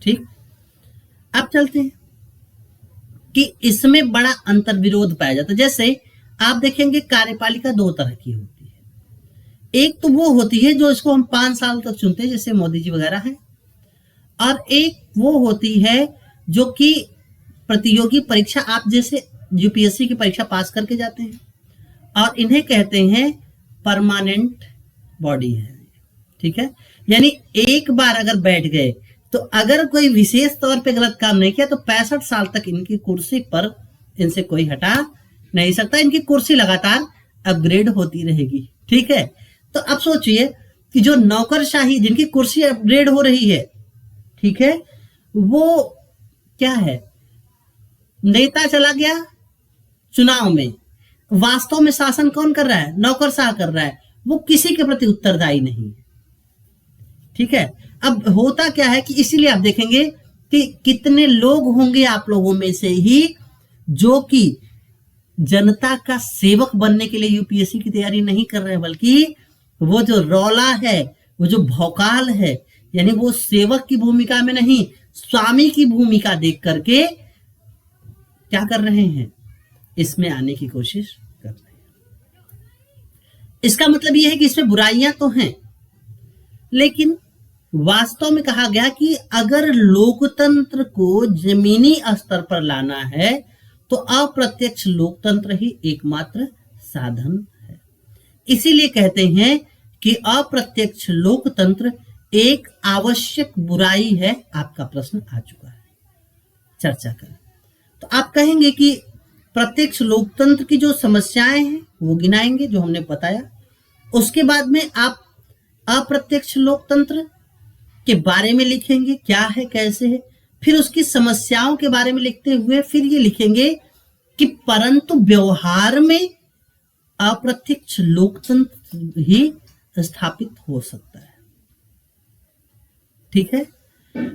ठीक, अब चलते हैं कि इसमें बड़ा अंतर्विरोध पाया जाता है। जैसे आप देखेंगे कार्यपालिका दो तरह की होती है। एक तो वो होती है जो इसको हम 5 साल तक चुनते हैं, जैसे मोदी जी वगैरह हैं, और एक वो होती है जो कि प्रतियोगी परीक्षा, आप जैसे यूपीएससी की परीक्षा पास करके जाते हैं, और इन्हें कहते हैं परमानेंट बॉडी है। ठीक है, यानी एक बार अगर बैठ गए तो अगर कोई विशेष तौर पे गलत काम नहीं किया तो 65 साल तक इनकी कुर्सी पर इनसे कोई हटा नहीं सकता। इनकी कुर्सी लगातार अपग्रेड होती रहेगी। ठीक है, तो अब सोचिए कि जो नौकरशाही जिनकी कुर्सी अपग्रेड हो रही है, ठीक है, वो क्या है? नेता चला गया चुनाव में, वास्तव में शासन कौन कर रहा है? नौकरशाह कर रहा है, वो किसी के प्रति उत्तरदायी नहीं। ठीक है, अब होता क्या है कि इसीलिए आप देखेंगे कि कितने लोग होंगे आप लोगों में से ही जो कि जनता का सेवक बनने के लिए यूपीएससी की तैयारी नहीं कर रहे हैं, बल्कि वो जो रौला है, वो जो भौकाल है, यानी वो सेवक की भूमिका में नहीं, स्वामी की भूमिका देख करके क्या कर रहे हैं? इसमें आने की कोशिश कर रहे हैं। इसका मतलब यह है कि इसमें बुराइयां तो हैं, लेकिन वास्तव में कहा गया कि अगर लोकतंत्र को जमीनी स्तर पर लाना है तो अप्रत्यक्ष लोकतंत्र ही एकमात्र साधन है। इसीलिए कहते हैं कि अप्रत्यक्ष लोकतंत्र एक आवश्यक बुराई है। आपका प्रश्न आ चुका है, चर्चा करें। तो आप कहेंगे कि प्रत्यक्ष लोकतंत्र की जो समस्याएं हैं वो गिनाएंगे जो हमने बताया, उसके बाद में आप अप्रत्यक्ष लोकतंत्र के बारे में लिखेंगे, क्या है कैसे है, फिर उसकी समस्याओं के बारे में लिखते हुए फिर ये लिखेंगे कि परंतु व्यवहार में अप्रत्यक्ष लोकतंत्र ही स्थापित हो सकता है। ठीक है,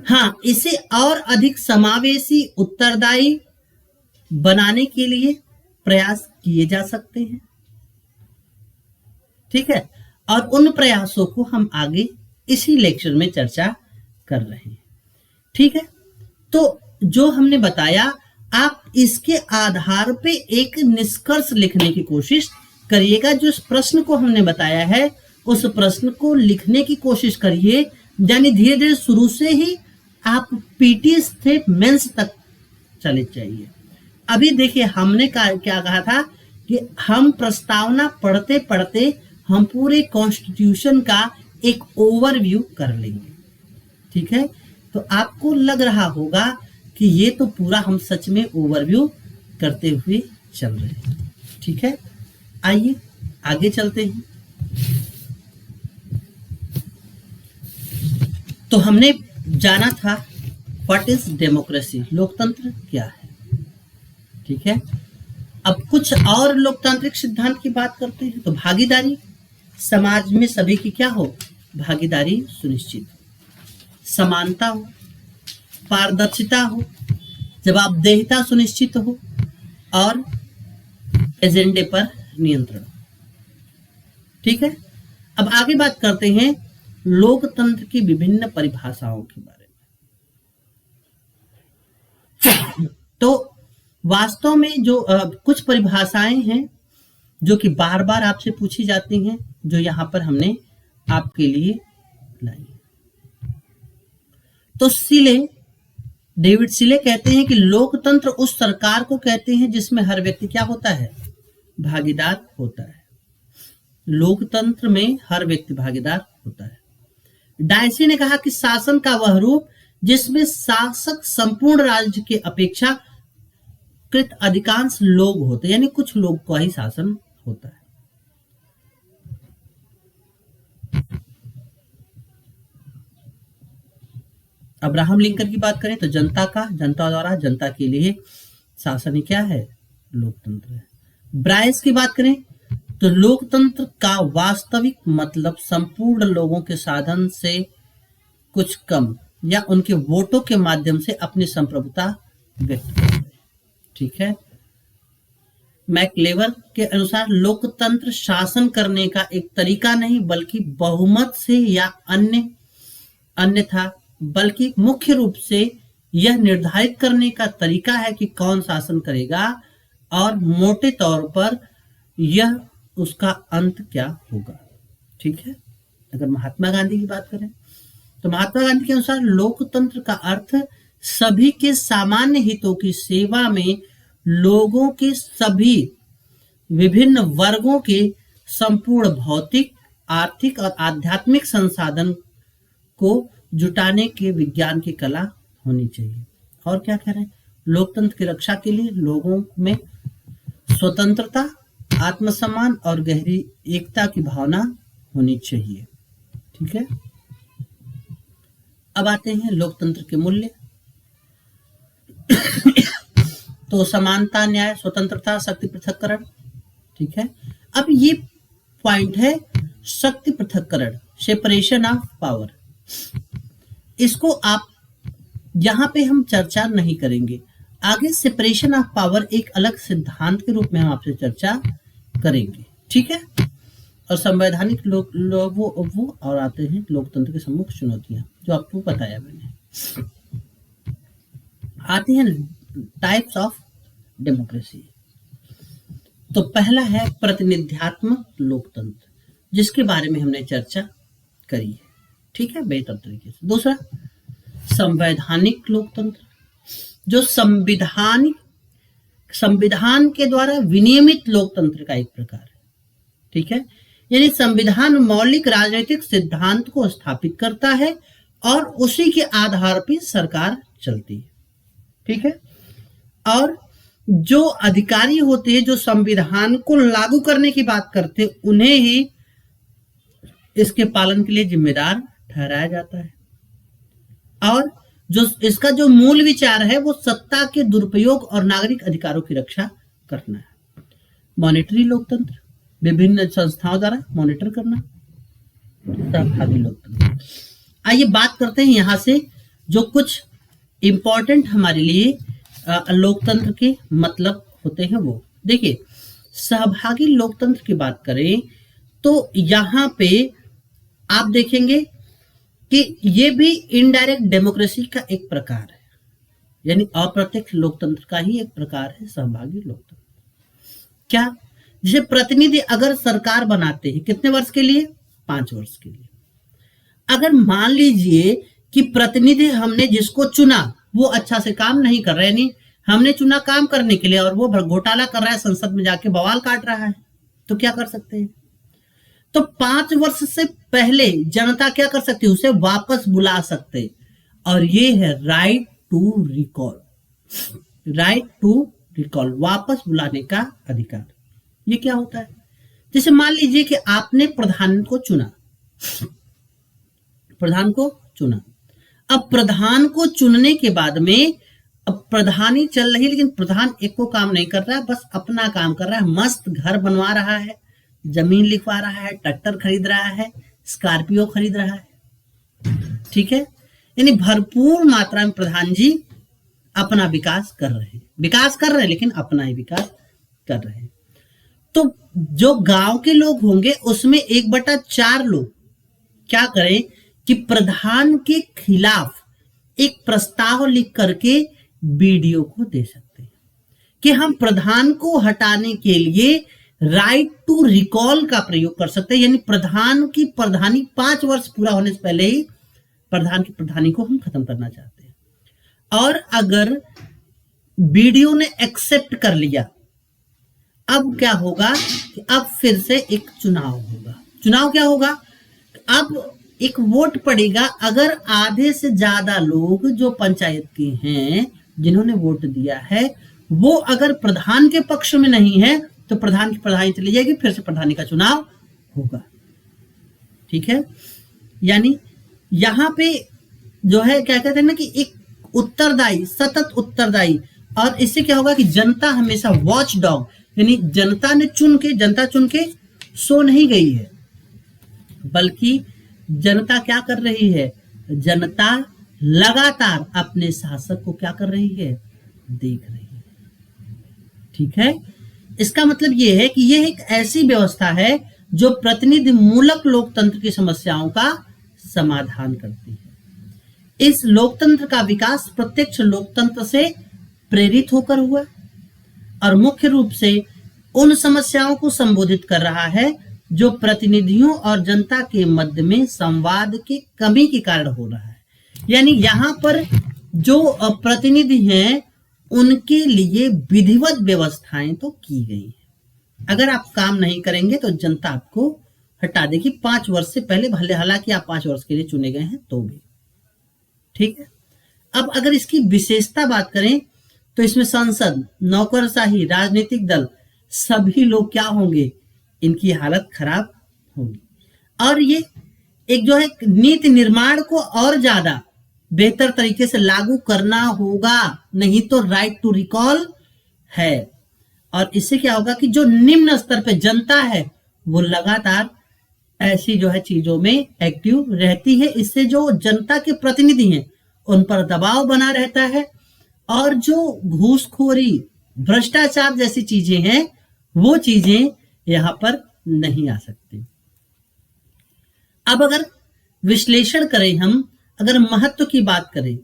हाँ, इसे और अधिक समावेशी, उत्तरदायी बनाने के लिए प्रयास किए जा सकते हैं। ठीक है, और उन प्रयासों को हम आगे इसी लेक्चर में चर्चा कर रहे हैं। ठीक है, तो जो हमने बताया, आप इसके आधार पे एक निष्कर्ष लिखने की कोशिश करिएगा। जो इस प्रश्न को हमने बताया है उस प्रश्न को लिखने की कोशिश करिए, यानी धीरे धीरे शुरू से ही आप पीटी से मेंस तक चले जाइए। अभी देखिए हमने क्या कहा था कि हम प्रस्तावना पढ़ते पढ़ते हम पूरे कॉन्स्टिट्यूशन का एक ओवरव्यू कर लेंगे। ठीक है, तो आपको लग रहा होगा कि ये तो पूरा हम सच में ओवरव्यू करते हुए चल रहे हैं। ठीक है, आइए आगे चलते हैं। तो हमने जाना था व्हाट इज डेमोक्रेसी, लोकतंत्र क्या है। ठीक है, अब कुछ और लोकतांत्रिक सिद्धांत की बात करते हैं। तो भागीदारी, समाज में सभी की क्या हो? भागीदारी सुनिश्चित हो, समानता हो, पारदर्शिता हो, जवाबदेहिता सुनिश्चित हो और एजेंडे पर नियंत्रण। ठीक है, अब आगे बात करते हैं लोकतंत्र की विभिन्न परिभाषाओं के बारे में। तो वास्तव में जो कुछ परिभाषाएं हैं जो कि बार बार आपसे पूछी जाती हैं, जो यहां पर हमने आपके लिए लाई। तो डेविड सिले कहते हैं कि लोकतंत्र उस सरकार को कहते हैं जिसमें हर व्यक्ति क्या होता है? भागीदार होता है। लोकतंत्र में हर व्यक्ति भागीदार होता है। डायसी ने कहा कि शासन का वह रूप जिसमें शासक संपूर्ण राज्य के अपेक्षा कृत अधिकांश लोग होते, यानी कुछ लोग का ही शासन होता है। अब्राहम लिंकन की बात करें तो जनता द्वारा जनता के लिए शासन ही क्या है? लोकतंत्र है। ब्राइस की बात करें तो लोकतंत्र का वास्तविक मतलब संपूर्ण लोगों के साधन से कुछ कम या उनके वोटों के माध्यम से अपनी संप्रभुता व्यक्त करना है। ठीक है, मैकलेवर के अनुसार लोकतंत्र शासन करने का एक तरीका नहीं बल्कि बहुमत से या अन्यथा बल्कि मुख्य रूप से यह निर्धारित करने का तरीका है कि कौन शासन करेगा और मोटे तौर पर यह उसका अंत क्या होगा। ठीक है, अगर महात्मा गांधी की बात करें तो महात्मा गांधी के अनुसार लोकतंत्र का अर्थ सभी के सामान्य हितों की सेवा में लोगों के सभी विभिन्न वर्गों के संपूर्ण भौतिक, आर्थिक और आध्यात्मिक संसाधन को जुटाने के विज्ञान की कला होनी चाहिए। और क्या कह रहे हैं? लोकतंत्र की रक्षा के लिए लोगों में स्वतंत्रता, आत्मसम्मान और गहरी एकता की भावना होनी चाहिए। ठीक है, अब आते हैं लोकतंत्र के मूल्य। तो समानता, न्याय, स्वतंत्रता, शक्ति पृथक्करण। ठीक है, अब ये पॉइंट है शक्ति पृथक्करण, सेपरेशन ऑफ पावर। इसको आप यहां पे हम चर्चा नहीं करेंगे, आगे सेपरेशन ऑफ पावर एक अलग सिद्धांत के रूप में हम आपसे चर्चा करेंगे। ठीक है, और संवैधानिक वो और आते हैं लोकतंत्र के सम्मुख चुनौतियां, जो आपको बताया मैंने। आते हैं टाइप्स ऑफ डेमोक्रेसी। तो पहला है प्रतिनिध्यात्मक लोकतंत्र, जिसके बारे में हमने चर्चा करी है। ठीक है, बेहतर तरीके से। दूसरा संवैधानिक लोकतंत्र, जो संविधान के द्वारा विनियमित लोकतंत्र का एक प्रकार है। ठीक है, यानी संविधान मौलिक राजनीतिक सिद्धांत को स्थापित करता है और उसी के आधार पर सरकार चलती है। ठीक है, और जो अधिकारी होते हैं जो संविधान को लागू करने की बात करते हैं, उन्हें ही इसके पालन के लिए जिम्मेदार ठहराया जाता है। और जो इसका जो मूल विचार है वो सत्ता के दुरुपयोग और नागरिक अधिकारों की रक्षा करना है। मॉनेटरी लोकतंत्र, विभिन्न संस्थाओं द्वारा मॉनिटर करना। सहभागी लोकतंत्र, आइए बात करते हैं यहां से जो कुछ इंपॉर्टेंट हमारे लिए लोकतंत्र के मतलब होते हैं वो। देखिए, सहभागी लोकतंत्र की बात करें तो यहां पे आप देखेंगे कि ये भी इनडायरेक्ट डेमोक्रेसी का एक प्रकार है, यानी अप्रत्यक्ष लोकतंत्र का ही एक प्रकार है सहभागी लोकतंत्र। क्या, जैसे प्रतिनिधि अगर सरकार बनाते हैं कितने वर्ष के लिए? 5 वर्ष के लिए। अगर मान लीजिए कि प्रतिनिधि हमने जिसको चुना वो अच्छा से काम नहीं कर रहे, नहीं हमने चुना काम करने के लिए और वो घोटाला कर रहा है, संसद में जाके बवाल काट रहा है, तो क्या कर सकते हैं? तो 5 वर्ष से पहले जनता क्या कर सकती है? उसे वापस बुला सकते, और ये है right to recall. Right to recall, वापस बुलाने का अधिकार। ये क्या होता है? जैसे मान लीजिए कि आपने प्रधान को चुना, अब प्रधान को चुनने के बाद में अब प्रधानी चल रही है, लेकिन प्रधान एक को काम नहीं कर रहा है, बस अपना काम कर रहा है। मस्त घर बनवा रहा है, जमीन लिखवा रहा है, ट्रैक्टर खरीद रहा है, स्कॉर्पियो खरीद रहा है। ठीक है, यानी भरपूर मात्रा में प्रधान जी अपना विकास कर रहे हैं, लेकिन अपना ही विकास कर रहे हैं। तो जो गांव के लोग होंगे उसमें 1/4 लोग क्या करें कि प्रधान के खिलाफ एक प्रस्ताव लिख करके बीडीओ को दे सकते हैं कि हम प्रधान को हटाने के लिए राइट टू रिकॉल का प्रयोग कर सकते हैं, यानी प्रधान की प्रधानी 5 वर्ष पूरा होने से पहले ही प्रधान की प्रधानी को हम खत्म करना चाहते हैं। और अगर बीडीओ ने एक्सेप्ट कर लिया, अब क्या होगा कि अब फिर से एक चुनाव होगा। चुनाव क्या होगा? अब एक वोट पड़ेगा। अगर आधे से ज्यादा लोग जो पंचायत के हैं जिन्होंने वोट दिया है वो अगर प्रधान के पक्ष में नहीं है तो प्रधान की प्रधानी चली जाएगी, फिर से प्रधानी का चुनाव होगा। ठीक है, यानी यहां पे जो है क्या कहते हैं ना कि एक उत्तरदायी, सतत उत्तरदायी। और इससे क्या होगा कि जनता हमेशा वॉच डॉग, यानी जनता चुन के सो नहीं गई है, बल्कि जनता क्या कर रही है? जनता लगातार अपने शासक को क्या कर रही है? देख रही है। ठीक है, इसका मतलब यह है कि यह एक ऐसी व्यवस्था है जो प्रतिनिधि मूलक लोकतंत्र की समस्याओं का समाधान करती है। इस लोकतंत्र का विकास प्रत्यक्ष लोकतंत्र से प्रेरित होकर हुआ और मुख्य रूप से उन समस्याओं को संबोधित कर रहा है जो प्रतिनिधियों और जनता के मध्य में संवाद की कमी के कारण हो रहा है। यानी यहाँ पर जो प्रतिनिधि हैं उनके लिए विधिवत व्यवस्थाएं तो की गई हैं। अगर आप काम नहीं करेंगे तो जनता आपको हटा देगी 5 वर्ष से पहले, भले हालांकि आप 5 वर्ष के लिए चुने गए हैं तो भी। ठीक है, अब अगर इसकी विशेषता बात करें तो इसमें संसद, नौकरशाही, राजनीतिक दल सभी लोग क्या होंगे? इनकी हालत खराब होगी। और ये एक जो है नीति निर्माण को और ज्यादा बेहतर तरीके से लागू करना होगा, नहीं तो राइट टू रिकॉल है। और इससे क्या होगा कि जो निम्न स्तर पे जनता है वो लगातार ऐसी जो है चीजों में एक्टिव रहती है। इससे जो जनता के प्रतिनिधि हैं उन पर दबाव बना रहता है और जो घूसखोरी, भ्रष्टाचार जैसी चीजें हैं वो चीजें यहां पर नहीं आ सकती। अब अगर विश्लेषण करें हम, अगर महत्व की बात करें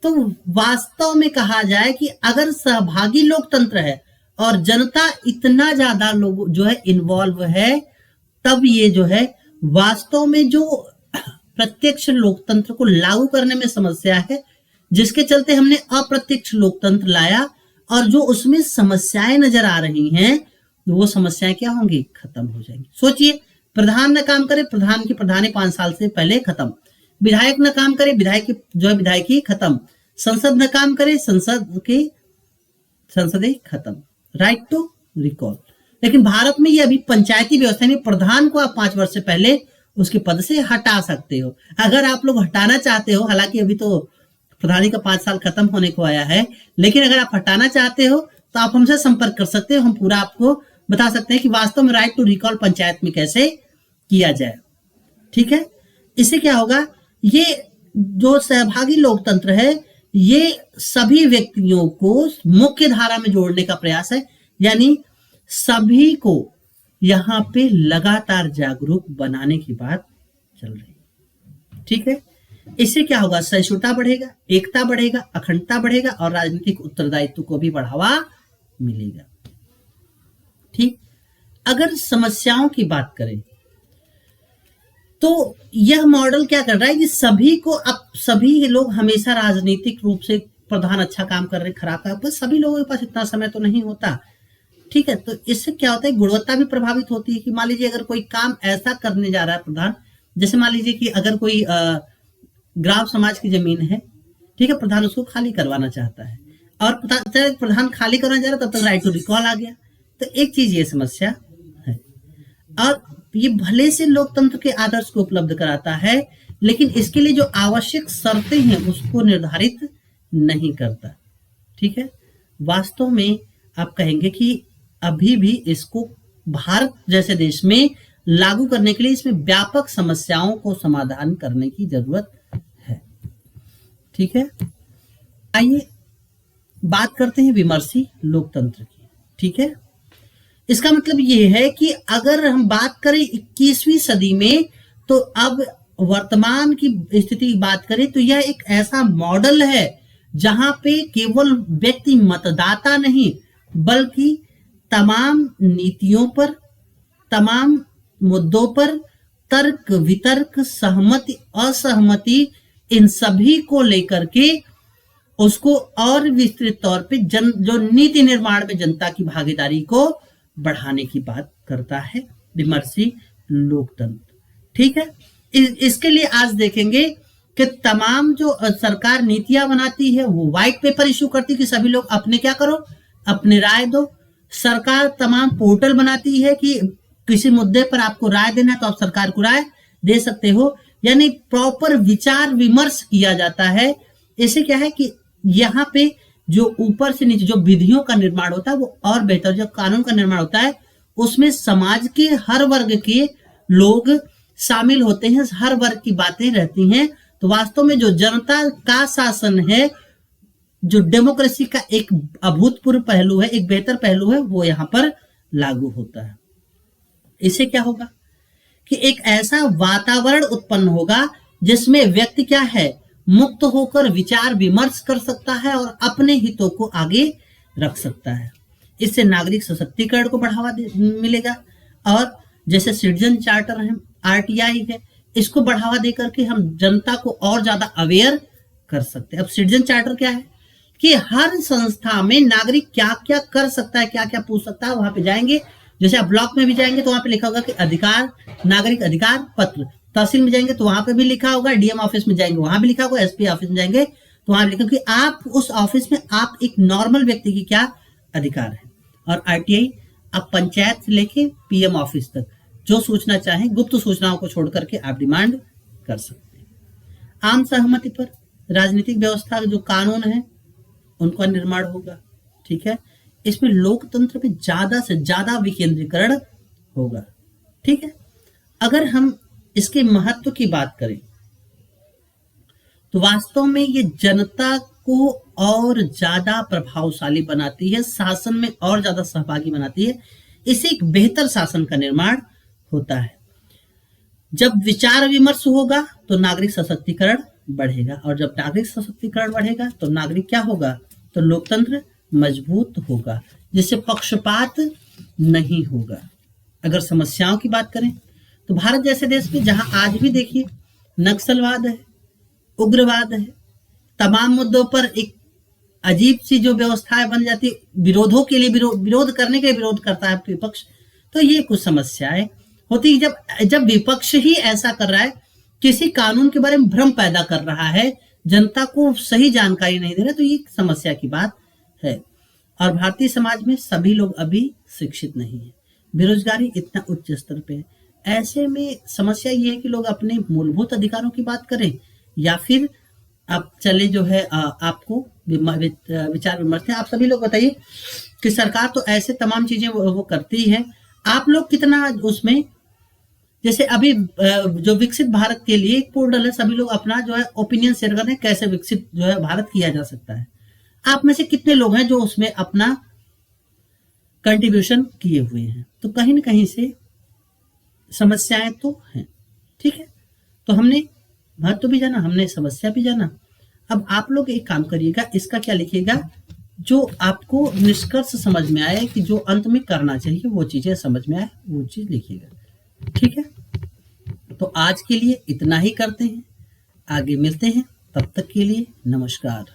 तो वास्तव में कहा जाए कि अगर सहभागी लोकतंत्र है और जनता इतना ज्यादा लोग जो है इन्वॉल्व है, तब ये जो है वास्तव में जो प्रत्यक्ष लोकतंत्र को लागू करने में समस्या है, जिसके चलते हमने अप्रत्यक्ष लोकतंत्र लाया और जो उसमें समस्याएं नजर आ रही हैं वो समस्याएं क्या होंगी, खत्म हो जाएंगी। सोचिए, प्रधान न काम करे, प्रधान की प्रधानी 5 साल से पहले खत्म, विधायक न काम करे, विधायक की जो है विधायकी खत्म, संसद न काम करे, संसदें खत्म, राइट टू रिकॉल। लेकिन भारत में ये अभी पंचायती व्यवस्था में प्रधान को आप 5 वर्ष से पहले उसके पद से हटा सकते हो। अगर आप लोग हटाना चाहते हो, हालांकि अभी तो प्रधानी का 5 साल खत्म होने को आया है, लेकिन अगर आप हटाना चाहते हो तो आप हमसे संपर्क कर सकते हो। हम पूरा आपको बता सकते हैं कि वास्तव में राइट टू रिकॉल पंचायत में कैसे किया जाए। ठीक है, इससे क्या होगा, ये जो सहभागी लोकतंत्र है ये सभी व्यक्तियों को मुख्य धारा में जोड़ने का प्रयास है, यानी सभी को यहां पे लगातार जागरूक बनाने की बात चल रही है। ठीक है, इससे क्या होगा, सहिष्णुता बढ़ेगा, एकता बढ़ेगा, अखंडता बढ़ेगा और राजनीतिक उत्तरदायित्व को भी बढ़ावा मिलेगा। ठीक, अगर समस्याओं की बात करें तो यह मॉडल क्या कर रहा है कि सभी को, अब सभी लोग हमेशा राजनीतिक रूप से प्रधान अच्छा काम कर रहे, खराब काम, बस सभी लोगों के पास इतना समय तो नहीं होता। ठीक है, तो इससे क्या होता है, गुणवत्ता भी प्रभावित होती है कि मान लीजिए अगर कोई काम ऐसा करने जा रहा है प्रधान, जैसे मान लीजिए कि अगर कोई ग्राम समाज की जमीन है, ठीक है, प्रधान उसको खाली करवाना चाहता है और प्रधान खाली करना चाह रहा है, तब तक राइट टू रिकॉल आ गया। तो एक चीज ये समस्या है और ये भले से लोकतंत्र के आदर्श को उपलब्ध कराता है, लेकिन इसके लिए जो आवश्यक शर्तें हैं उसको निर्धारित नहीं करता। ठीक है, वास्तव में आप कहेंगे कि अभी भी इसको भारत जैसे देश में लागू करने के लिए इसमें व्यापक समस्याओं को समाधान करने की जरूरत है। ठीक है, आइए बात करते हैं विमर्शी लोकतंत्र की। ठीक है, इसका मतलब ये है कि अगर हम बात करें 21वीं सदी में, तो अब वर्तमान की स्थिति की बात करें तो यह एक ऐसा मॉडल है जहां पे केवल व्यक्ति मतदाता नहीं बल्कि तमाम नीतियों पर, तमाम मुद्दों पर तर्क वितर्क, सहमति असहमति, इन सभी को लेकर के उसको और विस्तृत तौर पे जो नीति निर्माण में जनता की भागीदारी को बढ़ाने की बात करता है विमर्शी लोकतंत्र। ठीक है, इसके लिए आज देखेंगे कि तमाम जो सरकार नीतियां बनाती है वो व्हाइट पेपर इशू करती है कि सभी लोग अपने क्या करो, अपने राय दो। सरकार तमाम पोर्टल बनाती है कि किसी मुद्दे पर आपको राय देना है तो आप सरकार को राय दे सकते हो, यानी प्रॉपर विचार विमर्श किया जाता है। इससे क्या है कि यहाँ पे जो ऊपर से नीचे जो विधियों का निर्माण होता है वो और बेहतर, जो कानून का निर्माण होता है उसमें समाज के हर वर्ग के लोग शामिल होते हैं, हर वर्ग की बातें रहती हैं। तो वास्तव में जो जनता का शासन है, जो डेमोक्रेसी का एक अभूतपूर्व पहलू है, एक बेहतर पहलू है, वो यहाँ पर लागू होता है। इससे क्या होगा कि एक ऐसा वातावरण उत्पन्न होगा जिसमें व्यक्ति क्या है, मुक्त होकर विचार विमर्श कर सकता है और अपने हितों को आगे रख सकता है। इससे नागरिक सशक्तिकरण को बढ़ावा मिलेगा और जैसे सिटीजन चार्टर है, आरटीआई है, इसको बढ़ावा देकर के हम जनता को और ज्यादा अवेयर कर सकते हैं। अब सिटीजन चार्टर क्या है कि हर संस्था में नागरिक क्या क्या कर सकता है, क्या क्या पूछ सकता है, वहां पे जाएंगे। जैसे आप ब्लॉक में भी जाएंगे तो वहां पे लिखा होगा कि अधिकार, नागरिक अधिकार पत्र। तहसील में जाएंगे तो वहां पे भी लिखा होगा, डीएम ऑफिस में जाएंगे वहां भी लिखा होगा, एसपी ऑफिस में जाएंगे तो वहां भी लिखा होगा कि आप उस ऑफिस में आप एक नॉर्मल व्यक्ति की क्या अधिकार है। और आरटीआई आप पंचायत से लेके पीएम ऑफिस तक जो सूचना चाहें, गुप्त सूचनाओं को छोड़ करके आप डिमांड कर सकते हैं। आम सहमति पर राजनीतिक व्यवस्था जो कानून है उनका निर्माण होगा, ठीक है। इसमें लोकतंत्र में ज्यादा से ज्यादा विकेंद्रीकरण होगा, ठीक है। अगर हम इसके महत्व की बात करें तो वास्तव में ये जनता को और ज्यादा प्रभावशाली बनाती है, शासन में और ज्यादा सहभागी बनाती है। इससे एक बेहतर शासन का निर्माण होता है। जब विचार विमर्श होगा तो नागरिक सशक्तिकरण बढ़ेगा, और जब नागरिक सशक्तिकरण बढ़ेगा तो नागरिक क्या होगा, तो लोकतंत्र मजबूत होगा, जिससे पक्षपात नहीं होगा। अगर समस्याओं की बात करें तो भारत जैसे देश में जहां आज भी देखिए नक्सलवाद है, उग्रवाद है, तमाम मुद्दों पर एक अजीब सी जो व्यवस्थाएं बन जाती है, विरोधों के लिए विरोध करने के लिए विरोध करता है विपक्ष। तो ये कुछ समस्याएं होती है जब विपक्ष ही ऐसा कर रहा है, किसी कानून के बारे में भ्रम पैदा कर रहा है, जनता को सही जानकारी नहीं दे रहा, तो ये समस्या की बात है। और भारतीय समाज में सभी लोग अभी शिक्षित नहीं है, बेरोजगारी इतना उच्च स्तर पे है। ऐसे में समस्या ये है कि लोग अपने मूलभूत अधिकारों की बात करें या फिर अब चले जो है आपको विचार विमर्श है। आप सभी लोग बताइए कि सरकार तो ऐसे तमाम चीजें वो करती है, आप लोग कितना उसमें, जैसे अभी जो विकसित भारत के लिए एक पोर्टल है, सभी लोग अपना जो है ओपिनियन शेयर कर रहे हैं कैसे विकसित जो है भारत किया जा सकता है। आप में से कितने लोग हैं जो उसमें अपना कंट्रीब्यूशन किए हुए हैं? तो कहीं ना कहीं से समस्याएं तो हैं, ठीक है। तो हमने महत्व भी जाना, हमने समस्या भी जाना। अब आप लोग एक काम करिएगा, इसका क्या लिखिएगा, जो आपको निष्कर्ष समझ में आए कि जो अंत में करना चाहिए वो चीजें समझ में आए वो चीज लिखिएगा, ठीक है। तो आज के लिए इतना ही करते हैं, आगे मिलते हैं, तब तक के लिए नमस्कार।